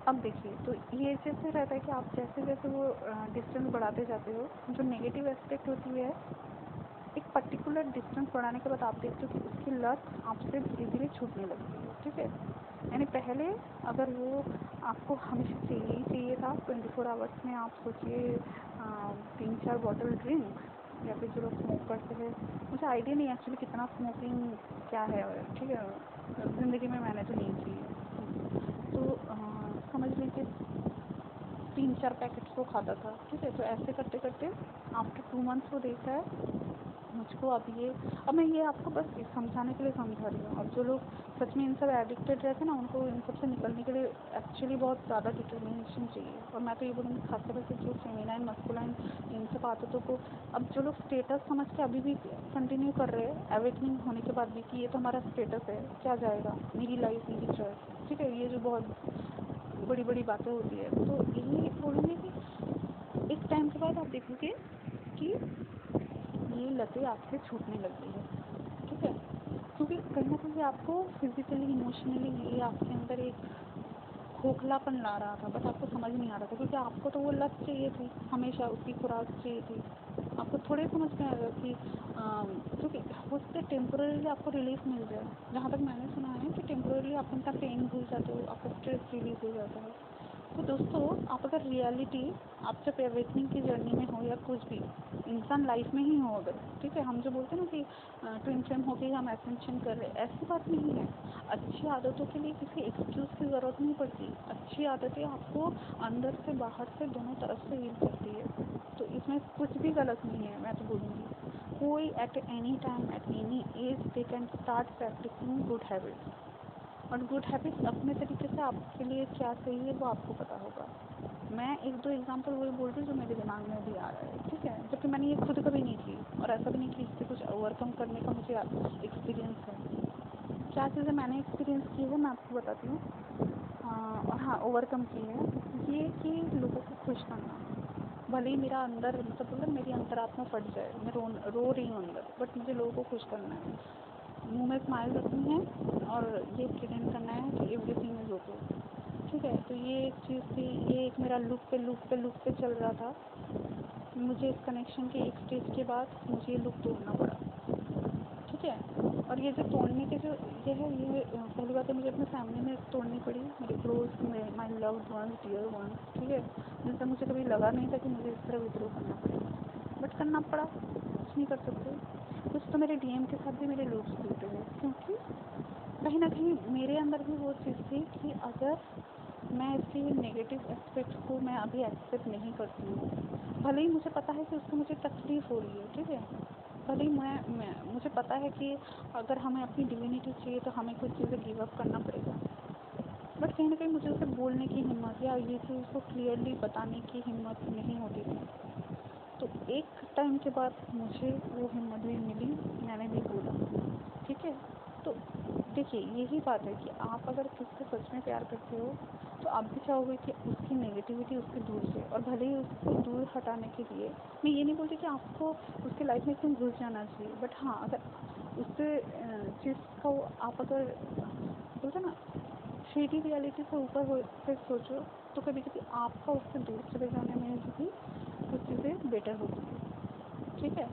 अब देखिए, तो ये जैसे रहता है कि आप जैसे जैसे वो डिस्टेंस बढ़ाते जाते हो, जो नेगेटिव एस्पेक्ट होती है, एक पर्टिकुलर डिस्टेंस बढ़ाने के बाद आप देखते हो कि उसकी लत आपसे धीरे धीरे छूटने लगती है। ठीक है, यानी पहले अगर वो आपको हमेशा चाहिए ही चाहिए था, 24 आवर्स में आप सोचिए 3-4 बॉटल ड्रिंक, या फिर जो लोग स्मोक करते हैं, मुझे आइडिया नहीं एक्चुअली कितना स्मोकिंग क्या है। ठीक है, ज़िंदगी में मैंने तो नहीं की, तो समझ लीजिए 3-4 पैकेट्स वो खाता था। ठीक है, तो ऐसे करते करते आफ्टर 2 मंथ्स वो देखता है मुझको अब मैं ये आपको बस समझाने के लिए समझा रही हूँ। अब जो लोग सच में इन सब एडिक्टेड रहते हैं ना, उनको इन सब से निकलने के लिए एक्चुअली बहुत ज़्यादा डिटर्मिनेशन चाहिए। और मैं तो ये बोलूँगी खासतौर से जो फेमिनाइन मस्कुलाइन इन सब आदतों को, अब जो लोग स्टेटस समझ के अभी भी कंटिन्यू कर रहे हैं अवेकनिंग होने के बाद भी कि ये तो हमारा स्टेटस है, क्या जाएगा, मेरी लाइफ मेरी चॉइस। ठीक है, ये जो बहुत बड़ी बड़ी बातें होती है, तो यही बोलूँगी कि एक टाइम के बाद आप देखोगे कि ये लतें आपसे छूटने लग गई है, ठीक है, क्योंकि कहीं ना कहीं आपको फिजिकली इमोशनली ये आपके अंदर एक खोखलापन ला रहा था, बट आपको समझ नहीं आ रहा था, क्योंकि आपको तो वो लत चाहिए थी, हमेशा उसकी खुराक चाहिए थी। आपको थोड़े समझ में आएगा कि क्योंकि उससे टेम्पोररीली आपको रिलीफ मिल जाए। जहाँ तक मैंने सुना है कि टेम्पोररीली आप अपना पेन भूल जाते हो, आपका स्ट्रेस रिलीज हो जाता है। तो दोस्तों, आप अगर रियलिटी आप जब अवेकनिंग की जर्नी में हो या कुछ भी इंसान लाइफ में ही हो, अगर ठीक है, हम जो बोलते हैं ना कि ट्विन फ्लेम हो गई, हम एसेंशन कर रहे, ऐसी बात नहीं है। अच्छी आदतों के लिए किसी एक्सक्यूज़ की ज़रूरत नहीं पड़ती। अच्छी आदतें आपको अंदर से बाहर से दोनों तरफ से हील करती है, तो इसमें कुछ भी गलत नहीं है। मैं तो बोलूँगी कोई at any time at any age they can start practising good habits, और गुड हैबिट्स अपने तरीके से आपके लिए क्या सही है वो आपको पता होगा। मैं एक दो एग्जांपल वही बोल रही हूँ जो मेरे दिमाग में भी आ रहा है, ठीक है, जबकि मैंने ये खुद कभी नहीं की, और ऐसा भी नहीं कि इससे कुछ ओवरकम करने का मुझे एक्सपीरियंस है। क्या चीज़ें मैंने एक्सपीरियंस की है मैं आपको बताती हूँ। और हाँ, ओवरकम की है ये कि लोगों को खुश करना। भले ही मेरा अंदर मतलब बोला मेरी अंतरात्मा फट जाए, मैं रो रही हूँ अंदर, बट मुझे लोगों को खुश करना है, मुंह में स्माइल रखनी है, और ये प्रिटेंड करना है कि एवरीथिंग इज ओके, ठीक है। तो ये एक चीज़ थी, ये एक मेरा लूप पे चल रहा था। मुझे इस कनेक्शन के एक स्टेज के बाद मुझे ये लूप तोड़ना पड़ा, ठीक है। और ये जो तोड़ने के जो ये है, ये पहली बात है मुझे अपने फैमिली में तोड़नी पड़ी, मेरे क्लोज में my loved ones, dear ones, ठीक है, जिनसे मुझे कभी लगा नहीं था कि मुझे इस तरह विद्रोह करना पड़ेगा, बट करना पड़ा, कुछ नहीं कर सकते। कुछ तो मेरे डीएम के साथ भी मेरे लूप्स टूटे हैं, क्योंकि कहीं ना कहीं मेरे अंदर भी वो चीज़ थी कि अगर मैं इसके नेगेटिव एस्पेक्ट को मैं अभी एक्सेप्ट नहीं करती हूँ, भले ही मुझे पता है कि उससे मुझे तकलीफ हो रही है, ठीक है, भले ही मुझे पता है कि अगर हमें अपनी डिविनिटी चाहिए तो हमें कुछ चीज़ें गिव अप करना पड़ेगा, बट कहीं ना कहीं मुझे उसे बोलने की हिम्मत या ये चीज़ उसको क्लियरली बताने की हिम्मत नहीं होती थी। तो एक टाइम के बाद मुझे वो हिम्मत भी मिली, मैंने भी बोला, ठीक है। तो देखिए यही बात है कि आप अगर किसी से सच में प्यार करते हो तो आप भी चाहोगे कि उसकी नेगेटिविटी उससे दूर से, और भले ही उसको दूर हटाने के लिए मैं ये नहीं बोलती कि आपको उसकी लाइफ में एकदम घुस जाना चाहिए, बट हाँ, अगर उससे चीज़ को आप अगर बोलते ना शेडी रियलिटी से ऊपर हो फिर सोचो, तो कभी कभी आपका उससे दूर चले जाने में भी कुछ चीज़ें बेटर होती है, ठीक है।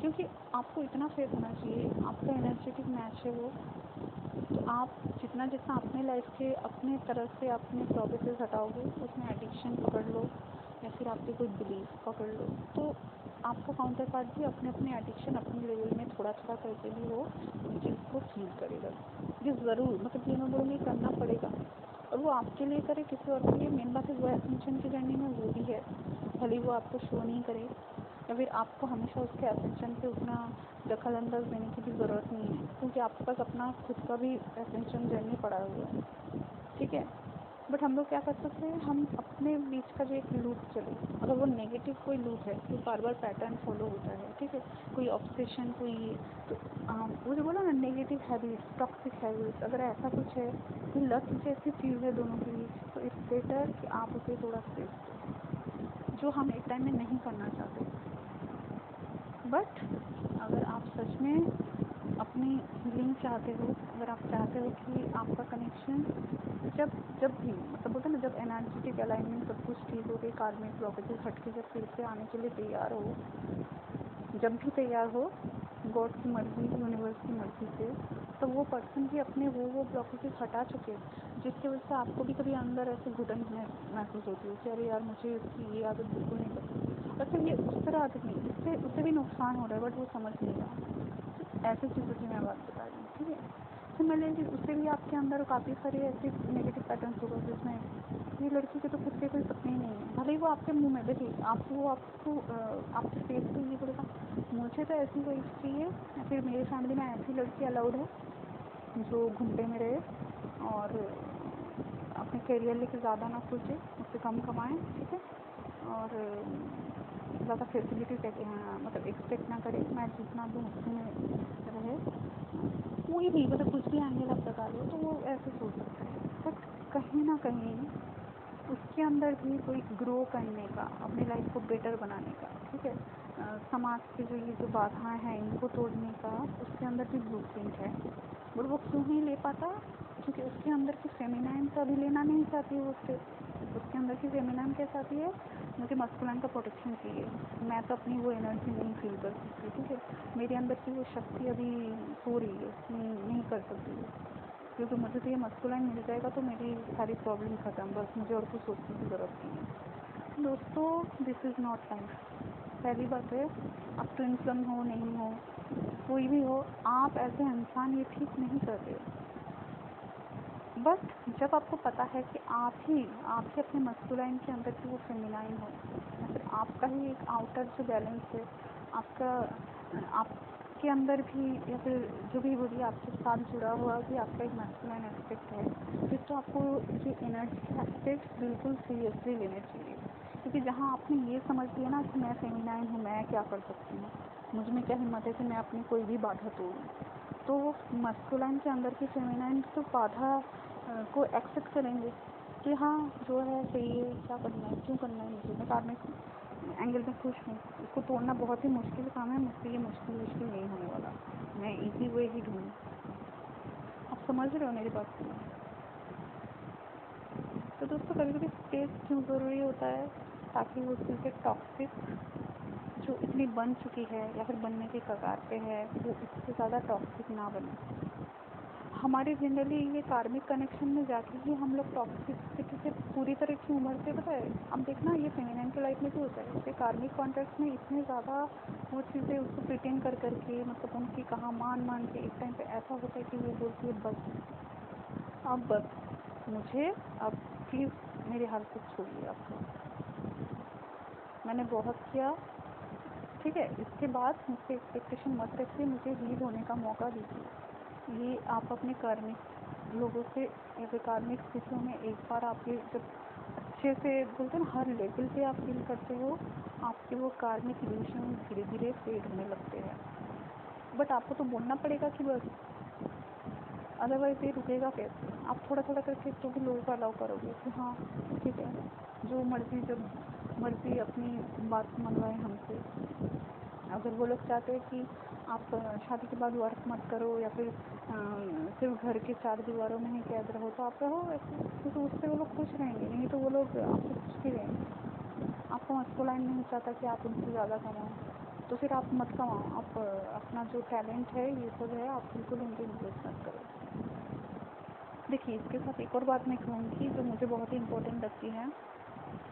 क्योंकि आपको इतना फेथ होना चाहिए, आपका एनर्जेटिक मैच है वो, तो आप जितना जितना अपने लाइफ के अपने तरफ से अपने प्रोग्रेसेस हटाओगे, उसमें एडिक्शन पकड़ लो या फिर आपके कोई बिलीफ पकड़ लो, तो आपका काउंटर पार्ट भी अपने अपने एडिक्शन अपने लेवल में थोड़ा थोड़ा करके भी वो उस चीज़ को फील करेगा। ये ज़रूर मतलब ये मैं बोलूँगी करना पड़ेगा, और वो आपके लिए करे किसी और के लिए, मेन बात है वो एसेंशन की जर्नी में वो भी है, भले वो आपको शो नहीं करे या फिर आपको हमेशा उसके एसेंशन पे उतना दखल अंदाज देने की भी ज़रूरत नहीं है, क्योंकि आपके पास अपना खुद का भी एसेंशन जर्नी पड़ा हुआ है, ठीक है। बट हम लोग क्या कर सकते हैं, हम अपने बीच का जो एक लूप चले, अगर वो नेगेटिव कोई लूप है तो बार बार पैटर्न फॉलो होता है, ठीक है, कोई ऑब्सेशन कोई, तो वो जो बोला ना नेगेटिव हैबिट्स, टॉक्सिक हैबिट्स, अगर ऐसा कुछ है कि लत जैसी चीज़ है दोनों के बीच, तो इट्स बेटर कि आप उसे थोड़ा स्पेस दो, जो हम एक टाइम में नहीं करना चाहते। बट अगर आप सच में अपनी हीलिंग चाहते हो, अगर आप चाहते हो कि आपका कनेक्शन जब जब भी मतलब बोलते हैं ना, जब एनर्जेटिक अलाइनमेंट सब कुछ ठीक हो गई, कार्मिक ब्लॉकेजेस हट के जब फिर से आने के लिए तैयार हो, जब भी तैयार हो गॉड की मर्जी, यूनिवर्स की मर्जी से, तो वो पर्सन भी अपने वो ब्लॉकेजेस हटा चुके, जिसकी वजह से आपको भी कभी अंदर ऐसे घुटन महसूस होती है कि अरे यार मुझे इसकी ये आदत बिल्कुल नहीं पसंद, और फिर ये उस तरह आदत नहीं, उससे भी नुकसान हो रहा है, बट वो समझ नहीं रहा। ऐसी चीज़ों की मैं बात बता रही हूँ, ठीक है। सिमिलरली उससे भी आपके अंदर काफ़ी सारे ऐसे नेगेटिव पैटर्न्स होगा जिसमें ये लड़की के तो खुद के कोई सपने ही नहीं है, भले ही वो आपके मुंह में देखिए आपको आपके फेस पे ये बोलेगा मुझे तो ऐसी वाइफ चाहिए, या फिर मेरी फैमिली में ऐसी लड़की अलाउड है जो घूमते में रहे और अपने करियर लेके ज़्यादा ना सोचे, उससे कम कमाएं, ठीक है, और ज़्यादा फैसिलिटी मतलब एक्सपेक्ट ना करे, मैं जितना दूँ उसी में रहे, कोई भी मतलब कुछ भी एंगल आप लगा लो तो वो ऐसे सोच सकता है। बट कहीं ना कहीं उसके अंदर भी कोई ग्रो करने का, अपनी लाइफ को बेटर बनाने का, ठीक है, समाज के जो ये जो बाधाएं हैं इनको तोड़ने का उसके अंदर भी ब्लूप्रिंट है। और वो क्यों नहीं ले पाता? क्योंकि उसके अंदर की फेमिनाइन तो अभी लेना नहीं चाहती है उससे। उसके अंदर की फेमिनाइन क्या चाहती है? मुझे मस्कुलाइन का प्रोटेक्शन चाहिए, मैं तो अपनी वो एनर्जी नहीं फील कर सकती, ठीक है, मेरे अंदर की वो शक्ति अभी सो रही है, नहीं कर सकती है, क्योंकि मुझे तो ये मस्कुलाइन मिल जाएगा तो मेरी सारी प्रॉब्लम ख़त्म, बस मुझे और कुछ सोचने की ज़रूरत नहीं है। दोस्तों, दिस इज़ नॉट लाइफ। पहली बात है, आप ट्विंसम हो नहीं हो, कोई भी हो, आप ऐसे इंसान ये ठीक नहीं कर रहे हो। बट जब आपको पता है कि आप ही अपने मस्कुलाइन के अंदर की वो फेमिनाइन हो, या फिर आपका ही एक आउटर जो बैलेंस है आपका, आपके अंदर भी, या फिर जो भी बोलिए आपके साथ जुड़ा हुआ भी आपका एक मस्कुलाइन एस्पेक्ट है, फिर तो आपको ये एनर्जी एस्पेक्ट बिल्कुल सीरियसली लेने चाहिए। क्योंकि जहाँ आपने ये समझ लिया ना कि मैं फेमिनाइन हूँ, मैं क्या कर सकती हूँ, मुझ में क्या हिम्मत है कि मैं अपनी कोई भी बाधा तोड़ूँ, तो मस्कुलाइन के अंदर की फेमिनाइन तो बाधा को एक्सेप्ट करेंगे कि हाँ जो है सही है, क्या करना है, क्यों करना है, मुझे मैं कार्मिक एंगल में खुश हूँ, इसको तोड़ना बहुत ही मुश्किल काम है, मुझसे ये मुश्किल नहीं होने वाला, मैं इजी वे ही ढूंढूँ। आप समझ रहे हो मेरी बात को? तो दोस्तों, कभी कभी स्पेस क्यों ज़रूरी होता है? ताकि वो चीज़ें टॉक्सिक जो इतनी बन चुकी है या फिर बनने के कगार पे है वो इससे ज़्यादा टॉक्सिक ना बने। हमारे जनरली ये कार्मिक कनेक्शन में जाके ही हम लोग टॉक्सिसिटी से पूरी तरह से उभरते, पता है। अब देखना, ये फेमिनाइन की लाइफ में भी होता है, जैसे कार्मिक कॉन्ट्रैक्ट में इतने ज़्यादा वो चीज़ें उसको प्रिटेंड कर करके, मतलब उनकी कहा मान के एक टाइम पे ऐसा होता है कि वो बोलती है बस, अब बस मुझे, अब प्लीज़ मेरी हालत को छोड़िए, आपको मैंने बहुत किया, ठीक है, इसके बाद मुझसे एक्सपेक्टेशन मत रखिए, मुझे हील होने का मौका दीजिए। ये आप अपने कार्मिक लोगों से या फिर कार्मिक स्थितियों में एक बार आपके जब अच्छे से बोलते हैं ना, हर लेवल पे आप फील करते हो, आपके वो कार्मिक इल्यूशन धीरे धीरे फेड होने लगते हैं। बट आपको तो बोलना पड़ेगा कि बस, अदरवाइज ये रुकेगा कैसे? आप थोड़ा थोड़ा करके तो भी लोगों को अलाउ करोगे कि हाँ ठीक है, जो मर्जी, जब मर्जी अपनी बात मनवाए हमसे। अगर वो लोग चाहते हैं कि आप शादी के बाद वर्क मत करो या फिर सिर्फ घर के चार दीवारों में ही कैद रहो, तो आप रहो ऐसे, क्योंकि उससे वो लोग खुश रहेंगे, नहीं तो वो लोग आपसे पूछते रहेंगे। आपका मस्कुलाइन नहीं चाहता कि आप उनसे ज़्यादा कमाओ, तो फिर आप मत कमाओ, आप अपना जो टैलेंट है ये सब है आप बिल्कुल उनके इन्वेस्ट मत करो। देखिए, इसके साथ एक और बात मैं कहूँगी जो मुझे बहुत ही इम्पोर्टेंट लगती है।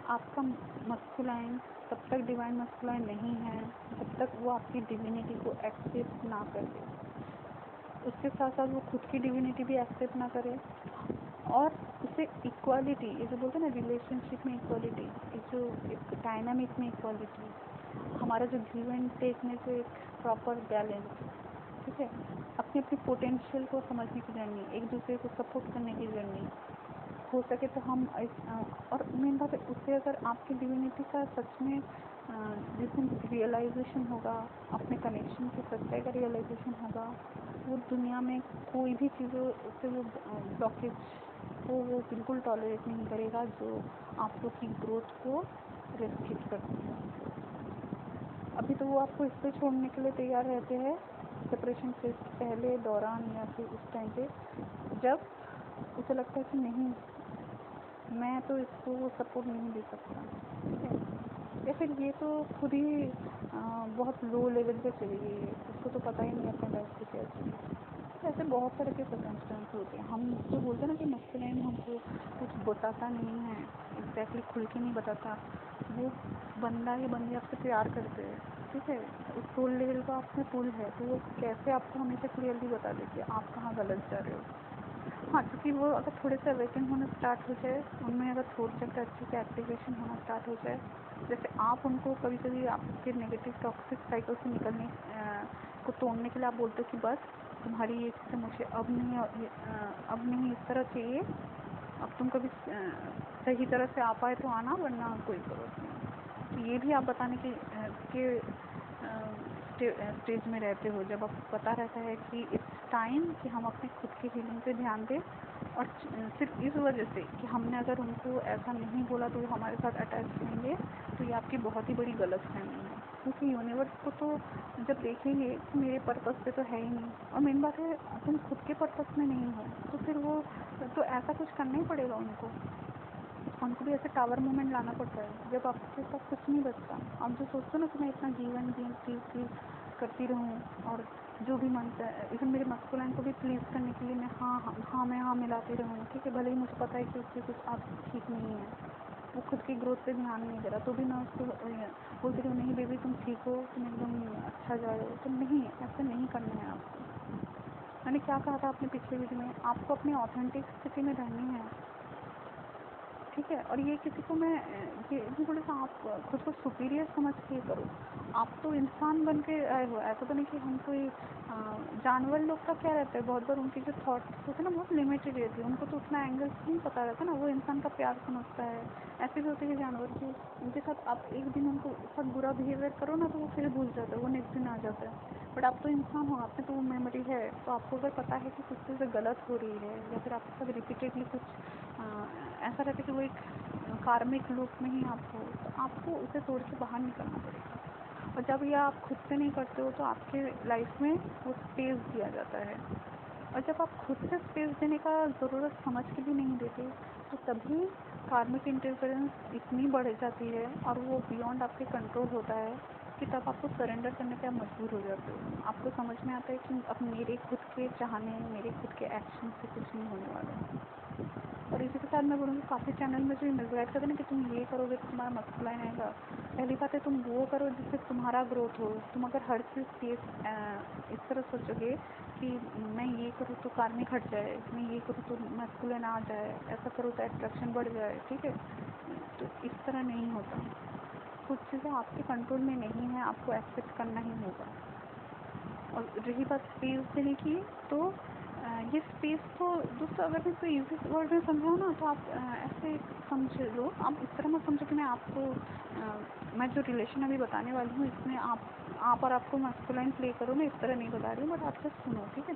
आपका मस्कुलाइन तब तक डिवाइन मस्कुलाइन नहीं है जब तक वो आपकी डिविनिटी को एक्सेप्ट ना कर ले, उसके साथ साथ वो खुद की डिविनिटी भी एक्सेप्ट ना करे, और उसे इक्वालिटी, ये जो बोलते हैं ना रिलेशनशिप में इक्वालिटी, जो एक डायनामिक में इक्वालिटी, हमारा जो गिव एंड टेक में जो एक प्रॉपर बैलेंस, ठीक है, अपनी अपनी पोटेंशियल को समझने की जर्नी, एक दूसरे को सपोर्ट करने की जर्नी, हो सके तो हम और मेन बात है, उससे अगर आपकी डिविनिटी का सच में जिस दिन रियलाइजेशन होगा, अपने कनेक्शन के सच्चाई का रियलाइजेशन होगा, वो दुनिया में कोई भी चीज़ों से वो ब्लॉकेज को वो बिल्कुल टॉलरेट नहीं करेगा जो आप लोग की ग्रोथ को रेस्ट्रिक्ट करती है। अभी तो वो आपको इस पर छोड़ने के लिए तैयार रहते हैं, सेपरेशन फेज पहले, दौरान, या फिर उस टाइम पे जब उसे लगता है कि नहीं, मैं तो इसको वो सपोर्ट नहीं दे सकता, ठीक है, या फिर ये तो खुद ही बहुत लो लेवल पे चली गई है, उसको तो पता ही नहीं अपने लाइफ को क्या चाहिए। तो ऐसे बहुत तरह के सर्कमस्टेंस होते हैं। हम जो बोलते हैं ना कि मस्कुलाइन हमको कुछ बताता नहीं है, एग्जैक्टली खुल के नहीं बताता, वो बंदा या बंदी आपसे प्यार करते हैं, ठीक है, उस सोल लेवल का आप में पुल है, तो वो कैसे आपको हमेशा क्लियरली बता दे कि आप कहाँ गलत जा रहे हो। हाँ, क्योंकि वो अगर थोड़े से अवेकन होना स्टार्ट हो जाए, उनमें अगर थोड़ा चक्र अच्छे से एक्टिवेशन होना स्टार्ट हो जाए, जैसे आप उनको कभी कभी आपके नेगेटिव टॉक्सिक साइकिल से निकलने को तोड़ने के लिए आप बोलते हो कि बस तुम्हारी ये चीज़ें मुझे अब नहीं इस तरह चाहिए, अब तुम कभी सही तरह से आ पाए तो आना, वरना कोई ज़रूरत नहीं। तो ये भी आप बताने के स्टेज में रहते हो, जब आपको पता रहता है कि इट्स टाइम कि हम अपने खुद की हीलिंग पे ध्यान दें, और सिर्फ इस वजह से कि हमने अगर उनको ऐसा नहीं बोला तो वो हमारे साथ अटैच रहेंगे, तो ये आपकी बहुत ही बड़ी गलतफहमी है। क्योंकि यूनिवर्स को तो जब देखेंगे तो मेरे पर्पस पे तो है ही नहीं, और मेन बात है तुम खुद के पर्पस में नहीं हो, तो फिर वो तो ऐसा कुछ करना ही पड़ेगा उनको भी ऐसे टावर मूवमेंट लाना पड़ता है जब आपके पास कुछ नहीं बचता। आप जो सोचते हो ना कि मैं इतना जीवन चीज़ करती रहूँ, और जो भी मानता है, इवन मेरे मस्कुलाइन को भी प्लीज़ करने के लिए मैं मैं हाँ मिलाती रहूँ, ठीक है, भले ही मुझे पता है कि उसकी कुछ आप ठीक नहीं है, वो खुद की ग्रोथ पे ध्यान नहीं दे रहा, तो भी मैं उसको बोलती रहूँ नहीं बेबी तुम ठीक हो, तुम एकदम अच्छा जा रहे हो। तो नहीं, ऐसे नहीं करना है आपको। मैंने क्या कहा था अपने पिछले वीडियो में, आपको अपनी ऑथेंटिक स्थिति में रहनी है, ठीक है। और ये किसी को मैं ये थोड़ा सा आप खुद को सुपीरियर समझ के करो। आप तो इंसान बन के आए हो, ऐसा तो नहीं कि हम कोई जानवर लोग का क्या रहता है, बहुत बार उनकी जो थॉट्स होते हैं ना बहुत लिमिटेड रहती है, उनको तो उतना एंगल नहीं पता रहता ना, वो इंसान का प्यार समझता है। ऐसे भी होते हैं जानवर की, उनके साथ आप एक दिन उनको बहुत बुरा बिहेवियर करो ना तो वो फिर भूल जाता है, वो नेक्स्ट दिन आ जाता है। बट आप तो इंसान हो, आप में तो वो मेमोरी है, तो आपको अगर पता है कि कुछ चीज़ें गलत हो रही है या फिर आपके साथ रिपीटेडली कुछ ऐसा रहता है कि वो एक कार्मिक लूप में ही आप हो, तो आपको उसे तोड़ के बाहर निकलना पड़ेगा। और जब यह आप खुद से नहीं करते हो तो आपके लाइफ में वो स्पेस दिया जाता है, और जब आप खुद से स्पेस देने का ज़रूरत समझ के भी नहीं देते तो तभी कार्मिक इंटरफेरेंस इतनी बढ़ जाती है और वो बियॉन्ड आपके कंट्रोल होता है कि तब आपको सरेंडर करने पे आप मजबूर हो जाते हो। आपको समझ में आता है कि अब मेरे खुद के चाहने, मेरे खुद के एक्शन से कुछ नहीं होने वाला। और इसी के साथ मैं बोलूँगी काफ़ी चैनल में जो मिसगाइड करते हैं ना कि तुम ये करोगे तो तुम्हारा मस्कुलाइन आएगा। पहली बात है तुम वो करो जिससे तुम्हारा ग्रोथ हो। तुम अगर हर चीज़ इस तरह सोचोगे कि मैं ये करूँ तो कार्मिक हट जाए, मैं ये करूँ तो मस्कुलाइन आ जाए, ऐसा करूँ तो अट्रैक्शन बढ़ जाए, ठीक है, तो इस तरह नहीं होता। कुछ चीज़ें आपके कंट्रोल में नहीं है, आपको एक्सेप्ट करना ही होगा। और रही बात स्पेस देने की, तो ये स्पेस तो दोस्तों अगर मैं कोई इजी वर्ड में समझाऊँ ना तो आप ऐसे समझ लो, आप इस तरह मत समझो कि मैं आपको मैं जो रिलेशन अभी बताने वाली हूँ इसमें आप और आपको मस्कुलाइन प्ले करो, मैं इस तरह नहीं बता रही हूँ, बट आप जस्ट सुनो, ठीक है।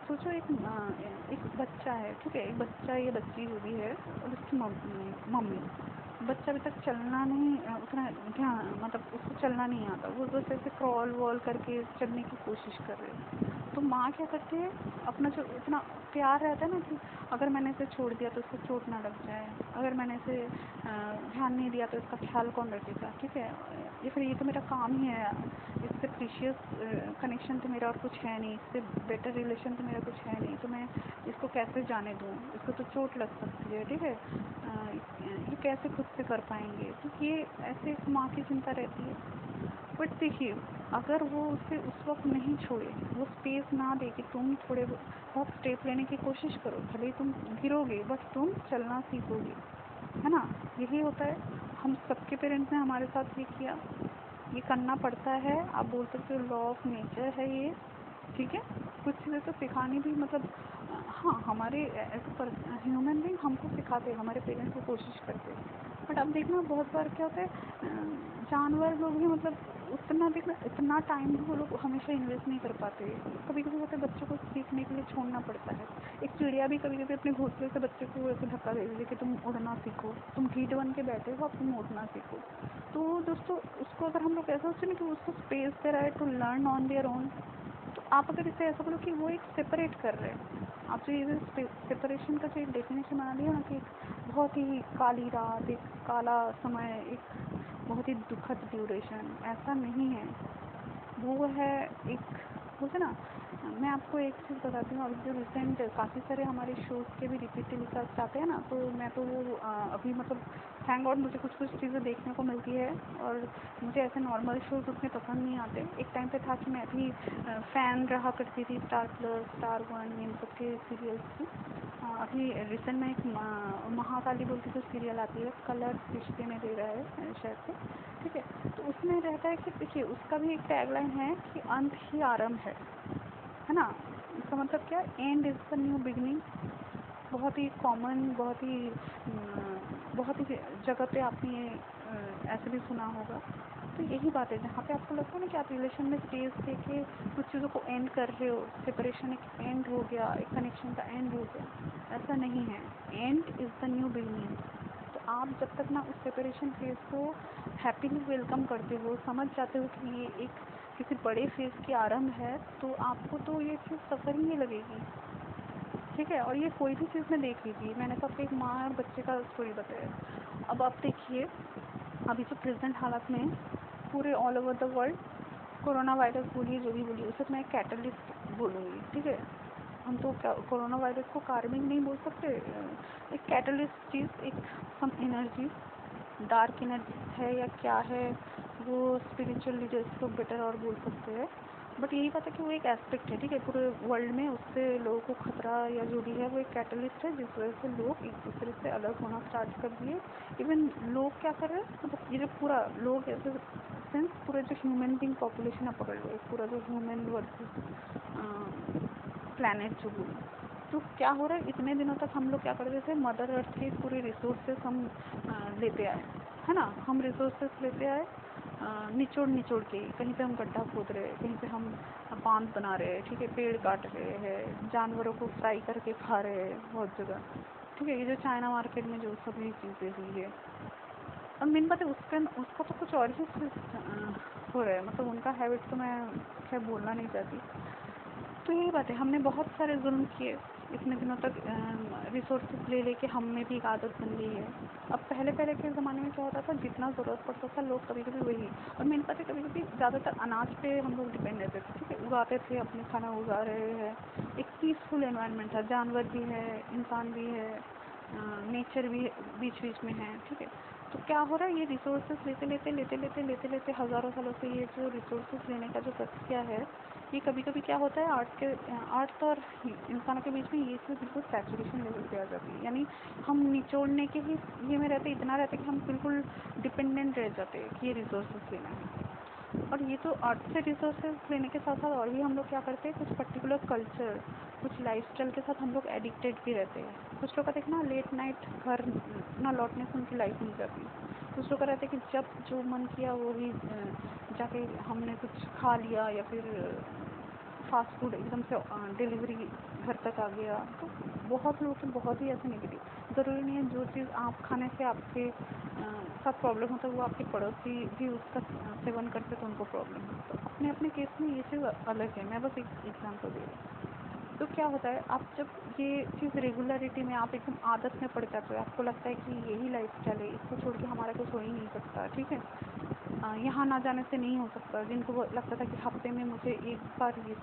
सोचो एक बच्चा है, ठीक है, एक बच्चा या बच्ची जो भी है और उसकी मम्मी, बच्चा अभी तक चलना नहीं उतना ध्यान, मतलब उसको चलना नहीं आता, वो बस ऐसे क्रॉल वॉल करके चलने की कोशिश कर रहे हैं। तो माँ क्या करती है, अपना जो इतना प्यार रहता है ना कि अगर मैंने इसे छोड़ दिया तो इसको चोट ना लग जाए, अगर मैंने इसे ध्यान नहीं दिया तो इसका ख्याल कौन रखेगा, ठीक है, या फिर ये तो मेरा काम ही है, इससे प्रीशियस कनेक्शन तो मेरा और कुछ है नहीं, इससे बेटर रिलेशन तो मेरा कुछ है नहीं, तो मैं इसको कैसे जाने दूँ, इसको तो चोट लग सकती है, ठीक है, ये कैसे खुद से कर पाएंगे, तो ये ऐसे माँ की चिंता रहती है। बट देखिए अगर वो उसे उस वक्त नहीं छोड़े, वो स्पेस ना दे कि तुम थोड़े बहुत स्टेप लेने की कोशिश करो, भले ही तुम गिरोगे बट तुम चलना सीखोगे, है ना। यही होता है, हम सबके पेरेंट्स ने हमारे साथ ये किया, ये करना पड़ता है, आप बोल सकते हो लॉ ऑफ नेचर है ये, ठीक है। कुछ चीज़ें तो सिखानी भी, मतलब हाँ हमारे एज पर ह्यूमन बीइंग हमको सिखाते हैं, हमारे पेरेंट्स को कोशिश करते हैं। बट अब देखना बहुत बार क्या होता है, जानवर लोग भी मतलब उतना देखना इतना टाइम भी वो लोग हमेशा इन्वेस्ट नहीं कर पाते, कभी कभी होता है बच्चों को सीखने के लिए छोड़ना पड़ता है। एक चिड़िया भी कभी कभी अपने घोंसले से बच्चे को ऐसे धक्का दे दीजिए कि तुम उड़ना सीखो, तुम ढीठ बन के बैठे हो, अब तुम उड़ना सीखो। तो दोस्तों उसको अगर हम लोग ऐसा सोचें ना कि उसको स्पेस दे रहा है to learn on their own, तो आप अगर इसे ऐसा बोलो कि वो एक सेपरेट कर रहे हैं, आप जो ये सेपरेशन का जो एक डेफिनेशन बना दिया ना कि एक बहुत ही काली रात, एक काला समय, एक बहुत ही दुखद ड्यूरेशन, ऐसा नहीं है। वो है एक, बोलते ना, मैं आपको एक चीज़ बताती हूँ, अभी जो रिसेंट काफ़ी सारे हमारे शोज़ के भी रिपीट टेलीकास्ट आते हैं ना, तो मैं तो वो अभी मतलब थैंक गॉड मुझे कुछ कुछ चीज़ें देखने को मिलती है, और मुझे ऐसे नॉर्मल शोज़ उतने पसंद नहीं आते। एक टाइम पे था कि मैं भी फ़ैन रहा करती थी स्टार प्लस, स्टार वन, इन सब के सीरियल्स की। अभी रिसेंट में एक महाकाली बोल के जो सीरियल आती है, कलर रिश्ते में दे रहा है शायद से, ठीक है, तो उसमें रहता है कि देखिए उसका भी एक टैगलाइन है कि अंत ही आरंभ है ना। इसका मतलब क्या, and is the new beginning. बहुत ही कॉमन, बहुत ही जगह पे आपने ये ऐसे भी सुना होगा। तो यही बात है जहाँ पे आपको लगता है ना कि आप रिलेशन में स्टेज दे के कुछ चीज़ों को एंड कर रहे हो, सेपरेशन एक एंड हो गया, एक कनेक्शन का एंड हो गया, ऐसा नहीं है। And is the new beginning. तो आप जब तक ना उस सेपरेशन फेज को हैप्पीली वेलकम करते हो, समझ जाते हो कि ये एक किसी बड़े फेज की आरंभ है, तो आपको तो ये चीज़ सफ़र ही नहीं लगेगी, ठीक है। और ये कोई भी चीज़ में देख लीजिए, मैंने तो आपको एक माँ और बच्चे का स्टोरी बताया। अब आप देखिए अभी जो प्रेजेंट हालात में पूरे all over the world corona virus बोलिए जो भी बोलिए, उसे मैं कैटलिस्ट बोलूँगी, ठीक है। हम तो कोरोना वायरस को कार्मिक नहीं बोल सकते, एक कैटलिस्ट चीज़, एक सम एनर्जी, डार्क एनर्जी है या क्या है, वो स्पिरिचुअल लीडर्स को बेटर और बोल सकते हैं। बट यही बात है कि वो एक एस्पेक्ट है, ठीक है, पूरे वर्ल्ड में उससे लोगों को खतरा या जो भी है वो एक कैटलिस्ट है, जिस वजह से लोग एक दूसरे से अलग होना स्टार्ट कर दिए। इवन लोग क्या कर रहे हैं, मतलब ये जो पूरा लोग ऐसे सेंस पूरा जो ह्यूमन बीइंग पॉपुलेशन है पकड़ लो, पूरा जो ह्यूमन वर्सेस प्लैनेट जो बोलो, तो क्या हो रहा है, इतने दिनों तक हम लोग क्या करते थे, मदर अर्थ के पूरे रिसोर्सेस हम लेते आए, है ना। हम रिसोर्सेस लेते आए निचोड़ निचोड़ के, कहीं पे हम गड्ढा खोद रहे हैं, कहीं पे हम बांध बना रहे हैं, ठीक है, पेड़ काट रहे हैं, जानवरों को फ्राई करके खा रहे हैं बहुत जगह, ठीक है। ये जो चाइना मार्केट में जो सभी चीज़ें हुई है, और मेन बात है उसका तो कुछ और ही हो रहा है, मतलब उनका हैबिट तो मैं खैर बोलना नहीं चाहती। तो यही बात है, हमने बहुत सारे जुल्म किए इतने दिनों तक, रिसोर्सेज ले लेके हम में भी एक आदत बन गई है। अब पहले पहले के ज़माने में क्या होता था, जितना ज़रूरत पड़ता था लोग कभी कभी वही, और मेन बात है कभी कभी ज़्यादातर अनाज पे हम लोग डिपेंड रहते थे, ठीक है, उगाते थे, अपने खाना उगा रहे हैं, एक पीसफुल एनवायरनमेंट था, जानवर भी है, इंसान भी है, नेचर भी बीच बीच में है, ठीक है। तो क्या हो रहा है, ये रिसोर्सेज लेते हज़ारों सालों से ये जो रिसोर्सेज लेने का जो प्रक्रिया है, ये कभी कभी क्या होता है, आर्ट और इंसानों के बीच में ये चीज़ बिल्कुल सैचुरेशन लेवल पे आ जाती है। यानी हम निचोड़ने के ही ये में रहते, इतना रहते कि हम बिल्कुल डिपेंडेंट रह जाते हैं कि ये रिसोर्सेज लेना है। और ये तो अर्थ से रिसोर्सेज लेने के साथ साथ और भी हम लोग क्या करते हैं, कुछ पर्टिकुलर कल्चर, कुछ लाइफस्टाइल के साथ हम लोग एडिक्टेड भी रहते हैं। कुछ लोग का देखना लेट नाइट घर ना लौटने से उनकी लाइफ नहीं जाती। कुछ लोग का रहता है कि जब जो मन किया वो ही जाके हमने कुछ खा लिया, या फिर फास्ट फूड एकदम से डिलीवरी घर तक आ गया। तो बहुत लोग तो बहुत ही ऐसे नेगेटिव, ज़रूरी नहीं है जो चीज़ आप खाने से आपके साथ प्रॉब्लम होता है वो आपके पड़ोसी भी उसका सेवन करते तो उनको प्रॉब्लम हो। तो अपने अपने केस में ये चीज़ अलग है, मैं बस एक एग्जाम्पल दे रही हूँ। तो क्या होता है, आप जब ये चीज़ रेगुलरिटी में आप एकदम आदत में पड़ जाते हो, आपको लगता है कि यही लाइफस्टाइल है, इसको छोड़ के हमारा कुछ हो ही नहीं सकता, ठीक है, यहाँ ना जाने से नहीं हो सकता। जिनको वो लगता था कि हफ्ते में मुझे एक बार ये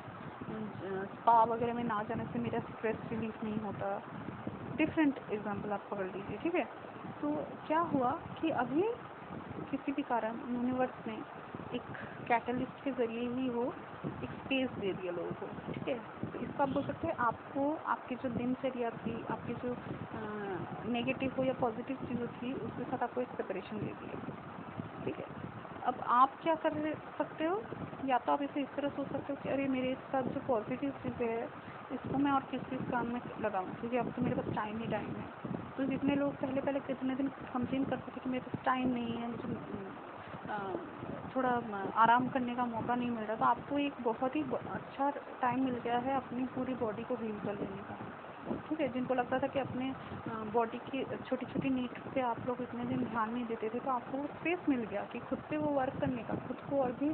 स्पा वगैरह में ना जाने से मेरा स्ट्रेस रिलीफ नहीं होता, डिफरेंट एग्जांपल आप पकड़ लीजिए, ठीक है। तो क्या हुआ कि अभी किसी भी कारण यूनिवर्स ने एक कैटलिस्ट के ज़रिए ही हो एक स्पेस दे दिया लोगों को, ठीक है। तो इसको आप बोल सकते हैं, आपको आपकी जो दिनचर्या थी, आपकी जो नेगेटिव हो या पॉजिटिव चीज़ें थी, उसके साथ आपको एक सेपरेशन दे दिया, ठीक है। अब आप क्या कर सकते हो, या तो आप इसे इस तरह सोच सकते हो कि अरे मेरे साथ जो पॉजिटिव चीज़ें है इसको मैं और किस किस काम में लगाऊं, क्योंकि अब तो मेरे पास टाइम ही टाइम है। तो जितने लोग पहले पहले कितने दिन कंप्लेन करते थे कि मेरे पास टाइम नहीं है, मुझे थोड़ा आराम करने का मौका नहीं मिल रहा, तो आपको एक बहुत ही अच्छा टाइम मिल गया है अपनी पूरी बॉडी को हील कर लेने का, ठीक है। जिनको लगता था कि अपने बॉडी की छोटी छोटी नीड्स पे आप लोग इतने दिन ध्यान नहीं देते थे, तो आपको वो स्पेस मिल गया कि खुद पे वो वर्क करने का, खुद को और भी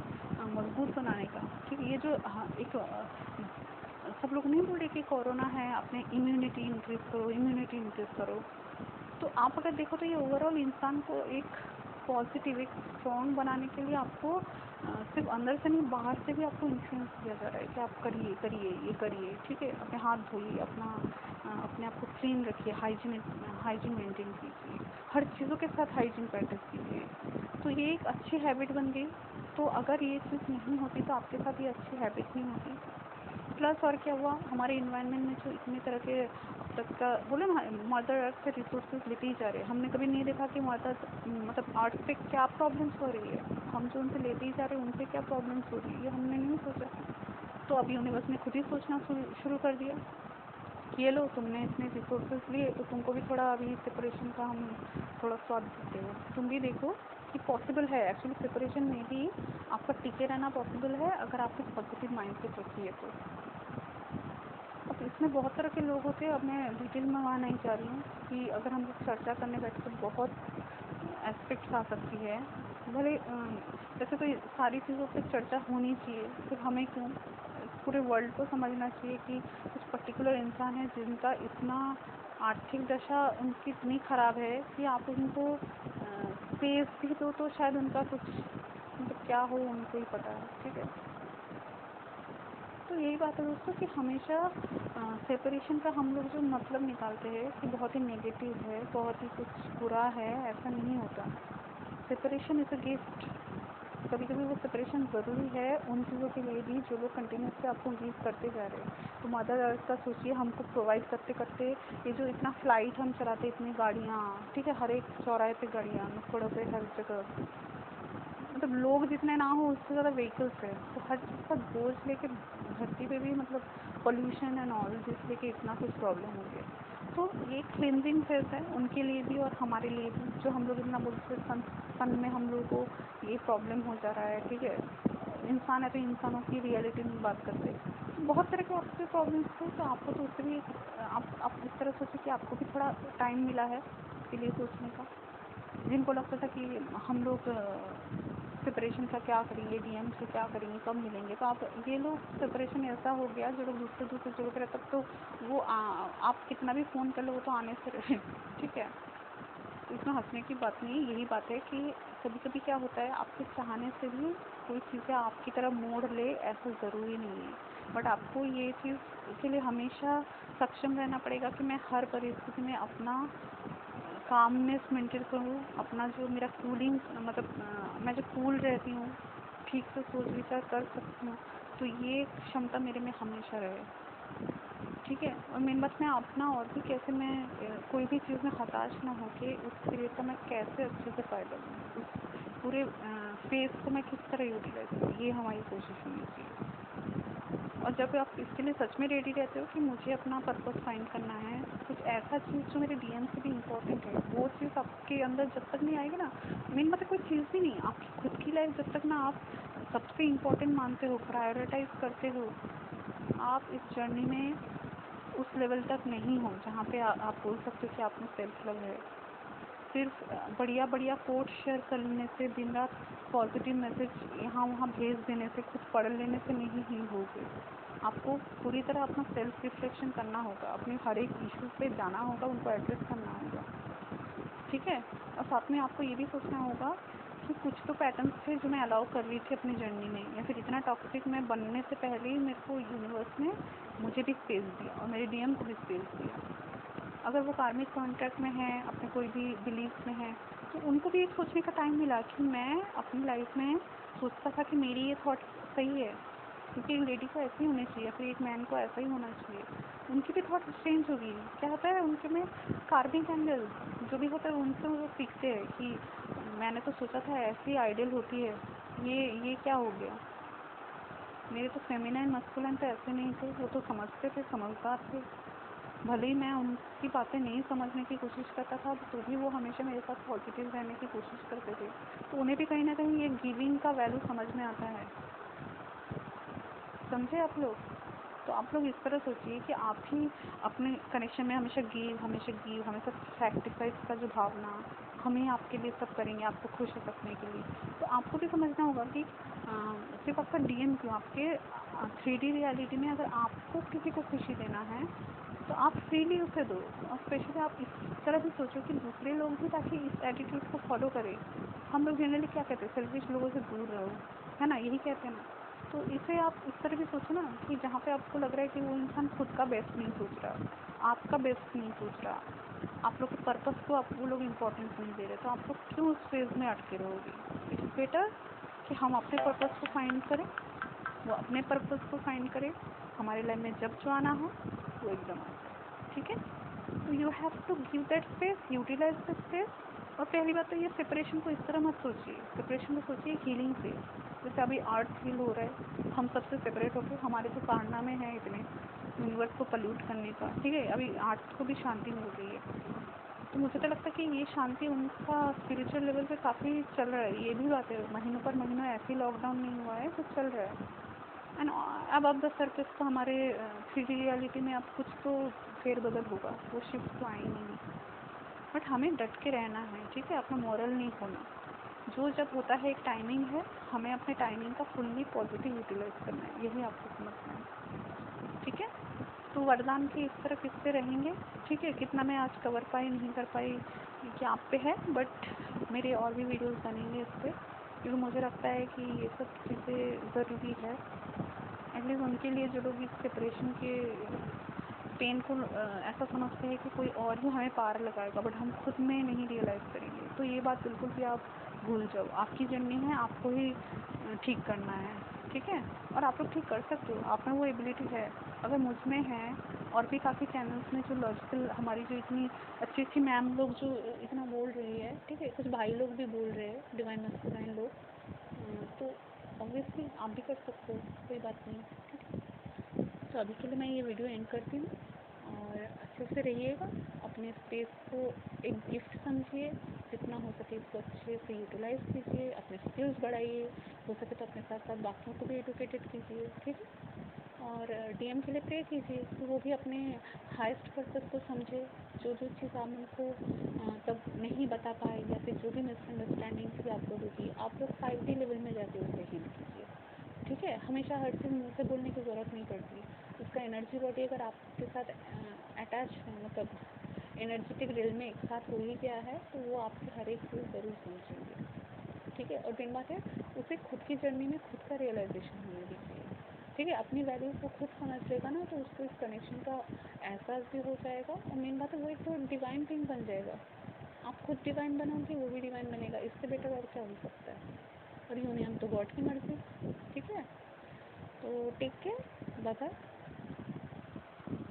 मजबूत बनाने का, ठीक है। ये जो एक सब लोग नहीं बोल रहे कि कोरोना है, अपने इम्यूनिटी इंक्रीज करो, इम्यूनिटी इंक्रीज करो। तो आप अगर देखो तो ये ओवरऑल इंसान को एक पॉजिटिव, एक स्ट्रॉन्ग बनाने के लिए आपको सिर्फ अंदर से नहीं बाहर से भी आपको इन्फ्लुएंस किया जा रहा है कि आप करिए करिए ये करिए, ठीक है। अपने हाथ धोइए, अपने आप को क्लीन रखिए, हाइजीन मेंटेन कीजिए, हर चीज़ों के साथ हाइजीन प्रैक्टिस कीजिए। तो ये एक अच्छी हैबिट बन गई। तो अगर ये चीज़ नहीं होती तो आपके साथ ये अच्छी हैबिट नहीं होती। प्लस और क्या हुआ, हमारे इन्वायरमेंट में जो इतने तरह के अब तक का बोले ना, मदर अर्थ से रिसोर्सेज लेते ही जा रहे हैं। हमने कभी नहीं देखा कि मदर मतलब अर्थ पे क्या प्रॉब्लम्स हो रही है, हम जो उनसे लेते ही जा रहे हैं उनसे क्या प्रॉब्लम्स हो रही है, ये हमने नहीं सोचा। तो अब यूनिवर्स ने खुद ही सोचना शुरू कर दिया कि ये लो, तुमने इतने रिसोर्सेज लिए तो तुमको भी थोड़ा अभी सेपरेशन का हम थोड़ा स्वाद देते हो, तुम भी देखो कि पॉसिबल है एक्चुअली सेपरेशन में भी आपका टिके रहना पॉसिबल है अगर आप एक पॉजिटिव माइंड से सोचिए तो। अब इसमें बहुत तरह के लोग होते हैं, अब मैं डिटेल में वहाँ नहीं जा रही हूँ कि अगर हम लोग चर्चा करने बैठे तो बहुत एस्पेक्ट्स आ सकती है। भले वैसे तो सारी चीज़ों पर चर्चा होनी चाहिए, सिर्फ हमें क्यों, पूरे वर्ल्ड को समझना चाहिए कि कुछ पर्टिकुलर इंसान है जिनका इतना आर्थिक दशा उनकी इतनी ख़राब है कि आप उनको स्पेस भी दो तो शायद उनका कुछ मतलब क्या हो उनको ही पता है। ठीक है, तो यही बात है दोस्तों कि हमेशा सेपरेशन का हम लोग जो मतलब निकालते हैं कि बहुत ही नेगेटिव है, बहुत ही कुछ बुरा है, ऐसा नहीं होता। Separation is a gift. कभी कभी वो सेपरेशन ज़रूरी है उन चीज़ों के लिए भी जो लोग कंटिन्यूसली आपको गिव करते जा रहे हैं। तो मदर अर्थ का सोचिए, हमको प्रोवाइड करते करते ये जो इतना फ्लाइट हम चलाते, इतनी गाड़ियाँ, ठीक है, हर एक चौराहे पे गाड़ियाँ, नुक्कड़ों पे, हर जगह, मतलब लोग जितने ना हो उससे ज़्यादा व्हीकल्स है, तो हर चीज़ का बोझ लेके धरती पे भी मतलब पोल्यूशन एंड ऑल, जिससे कि इतना कुछ प्रॉब्लम हो गया। तो ये क्लिनजिंग फेज है उनके लिए भी और हमारे लिए भी, जो हम लोग इतना बोलते सन में हम लोग को ये प्रॉब्लम हो जा रहा है। ठीक है, इंसान है तो इंसानों की रियलिटी में बात करते हैं, बहुत तरह के आपके प्रॉब्लम्स थे, तो आपको तो उससे भी आप इस तरह सोचिए कि आपको भी थोड़ा टाइम मिला है इसके लिए सोचने का। जिनको लगता था कि हम लोग सेपरेशन का क्या करेंगे, डीएम से क्या करेंगे, कब मिलेंगे, तो आप ये लोग सेपरेशन ऐसा हो गया जो लोग दूसरे जगह पर रहते, तब तो वो आप कितना भी फ़ोन कर लो वो तो आने से रहे। ठीक है, तो इसमें हंसने की बात नहीं, यही बात है कि कभी कभी क्या होता है, आपके चाहने से भी कोई चीज़ें आपकी तरफ मोड़ ले ऐसा ज़रूरी नहीं है, बट आपको ये चीज़ के लिए हमेशा सक्षम रहना पड़ेगा कि मैं हर परिस्थिति में अपना कामनेस मेंटेन करूँ, अपना जो मेरा कूलिंग, मतलब मैं जो कूल रहती हूँ, ठीक से सोच विचार कर सकती हूँ, तो ये क्षमता मेरे में हमेशा रहे। ठीक है, और मेन बात मैं अपना और भी कैसे मैं कोई भी चीज़ में हताश ना होके उस पीरियड का मैं कैसे अच्छे से फ़ायदा लूँ, उस पूरे फेस को मैं किस तरह यूटिलाइज करूँ, ये हमारी कोशिश होनी चाहिए। और जब आप इसके लिए सच में रेडी रहते हो कि मुझे अपना पर्पस फाइंड करना है, कुछ ऐसा चीज़ जो मेरे डीएम से भी इम्पोर्टेंट है, वो चीज़ आपके अंदर जब तक नहीं आएगी ना, मेन मतलब कोई चीज़ भी नहीं, आपकी खुद की लाइफ जब तक ना आप सबसे इम्पोर्टेंट मानते हो, प्रायोरिटाइज करते हो, आप इस जर्नी में उस लेवल तक नहीं हो जहाँ पे आप बोल सकते हो कि आप में सेल्फ लव है। सिर्फ बढ़िया बढ़िया कोट शेयर करने से, दिन रात पॉजिटिव मैसेज यहाँ वहाँ भेज देने से, खुद पढ़ लेने से नहीं ही होगे। आपको पूरी तरह अपना सेल्फ रिफ्लेक्शन करना होगा, अपने हर एक इशू पे जाना होगा, उनको एड्रेस करना होगा। ठीक है, और साथ में आपको ये भी सोचना होगा कि कुछ तो पैटर्न्स थे जो मैं अलाउ कर रही थी अपनी जर्नी में, या फिर इतना टॉक्सिक में बनने से पहले ही मेरे को यूनिवर्स ने मुझे भी स्पेस दिया और मेरे डीएम को भी स्पेस दिया। अगर वो कार्मिक कॉन्ट्रैक्ट में है, अपने कोई भी बिलीफ में है, तो उनको भी एक सोचने का टाइम मिला कि मैं अपनी लाइफ में सोचता था कि मेरी ये थॉट सही है, क्योंकि एक लेडी को ऐसे ही होना चाहिए, फिर एक मैन को ऐसा ही होना चाहिए। उनकी भी थॉट चेंज होगी। क्या होता है उनके में, कार्मिक एंगल जो भी होता है उनसे वो सीखते हैं कि मैंने तो सोचा था ऐसी आइडियल होती है, ये क्या हो गया, मेरे तो फेमिनाइन मस्कुलाइन तो ऐसे नहीं थे, वो तो समझते थे, समझदार थे, भले ही मैं उनकी बातें नहीं समझने की कोशिश करता था, तो भी वो हमेशा मेरे साथ पॉजिटिव रहने की कोशिश करते थे, तो उन्हें भी कहीं ना कहीं ये गिविंग का वैल्यू समझ में आता है। समझे आप लोग? तो आप लोग इस तरह सोचिए कि आप ही अपने कनेक्शन में हमेशा गिव, हमेशा सैक्रिफाइस का जो भावना, हम ही आपके लिए सब करेंगे आपको खुश रखने के लिए। तो आपको भी समझना होगा कि सिर्फ आपका डीएम क्यों, आपके 3D रियलिटी में अगर आपको किसी को खुशी देना है तो आप फ्रीली उसे दो। और स्पेशली आप इस तरह भी सोचो कि दूसरे लोग भी ताकि इस एटीट्यूड को फॉलो करें। हम लोग जनरली क्या कहते हैं, सेल्फिश लोगों से दूर रहो, है ना, यही कहते हैं ना। तो इसे आप इस तरह भी सोचो ना कि जहाँ पे आपको लग रहा है कि वो इंसान खुद का बेस्ट नहीं सोच रहा, आपका बेस्ट नहीं सोच रहा, आप लोग के पर्पस को आप वो लोग इम्पोर्टेंस नहीं दे रहे, तो आप लोग क्यों उस फेज में अटके रहोगे। इट्स बेटर कि हम अपने पर्पस को फाइंड करें, वो अपने पर्पस को फाइंड करें, हमारे लाइफ में जब जो आना हो वो एकदम आ जाए। ठीक है, तो you have to give that space, utilise the space. और पहली बात तो ये सेपरेशन को इस तरह मत सोचिए, सेपरेशन को सोचिए हीलिंग से। जैसे अभी आर्ट हील हो रहा है, हम सबसे सेपरेट होकर हमारे तो कारनामे हैं इतने यूनिवर्स को पल्यूट करने का, ठीक है, अभी आर्ट को भी शांति मिल रही है, तो मुझे तो लगता है कि ये शांति उनका स्पिरिचुअल लेवल पे काफ़ी चल रहा है। ये भी बात है, महीनों पर महीनों ऐसे लॉकडाउन नहीं हुआ है, कुछ चल रहा है। एंड अब द सरफेस तो हमारे 3D रियलिटी में अब कुछ तो फेरबदल होगा, वो शिफ्ट तो आएंगी नहीं, बट हमें डट के रहना है, ठीक है, अपना मॉरल नहीं खोना। जो जब होता है एक टाइमिंग है, हमें अपने टाइमिंग का फुल्ली पॉजिटिव यूटिलाइज करना है, यही आपको समझना है, ठीक है। तो वरदान के इस तरह किससे रहेंगे, ठीक है। कितना मैं आज कवर पाई नहीं कर पाई क्या आप पे है, बट मेरे और भी वीडियोस बनेंगे इस पर, क्योंकि मुझे लगता है कि ये सब चीज़ें ज़रूरी है एटलीस्ट उनके लिए जो लोग इस सेपरेशन के पेन को ऐसा समझते हैं कि कोई और ही हमें पार लगाएगा, बट हम खुद में नहीं रियलाइज़ करेंगे। तो ये बात बिल्कुल भी आप भूल जाओ, आपकी जर्नी है, आपको ही ठीक करना है, ठीक है। और आप लोग ठीक कर सकते हो, आप में वो एबिलिटी है। अगर मुझ में है और भी काफ़ी चैनल्स में जो लॉजिकल हमारी जो इतनी अच्छी अच्छी मैम लोग जो इतना बोल रही है, ठीक है, कुछ भाई लोग भी बोल रहे हैं, डिवाइन मस्कुलाइन लोग, तो ऑब्वियसली आप भी कर सकते हो, कोई बात नहीं, ठीक है। तो अभी के लिए मैं ये वीडियो एंड करती हूँ, और अच्छे से रहिएगा, अपने स्पेस को एक गिफ्ट समझिए, जितना हो सके इसको अच्छे से यूटिलाइज कीजिए, अपने स्किल्स बढ़ाइए, हो सके तो अपने साथ साथ बाकियों को भी एडुकेटेड कीजिए, ठीक है। और डीएम के लिए प्रे कीजिए कि वो भी अपने हाईएस्ट पर्पस को समझे, जो जो चीज़ आप उनको तब नहीं बता पाए, या फिर जो भी मिसअंडरस्टैंडिंग थी आप लोगों की, आप लोग 5D लेवल में जाके उसे हील कीजिए, ठीक है। हमेशा हर चीज़ मुँह से बोलने की ज़रूरत नहीं पड़ती, उसका एनर्जी बॉडी अगर आपके साथ अटैच है, मतलब एनर्जेटिक रियल में एक साथ हो ही गया है, तो वो आपकी हर एक चीज़ ज़रूर समझेंगे, ठीक है। और मेन बात है, उसे खुद की जर्नी में खुद का रियलाइजेशन होने दीजिए, ठीक है। अपनी वैल्यूज़ को खुद समझ लेगा ना, तो उसको इस कनेक्शन का एहसास भी हो जाएगा, और मेन बात है वो एक तो डिवाइन थिंग बन जाएगा। आप खुद डिवाइन बनोगे, वो भी डिवाइन बनेगा, इससे बेटर और क्या हो सकता है। और यूनियन तो गॉड की मर्जी, ठीक है। तो टेक केयर, बाय बाय।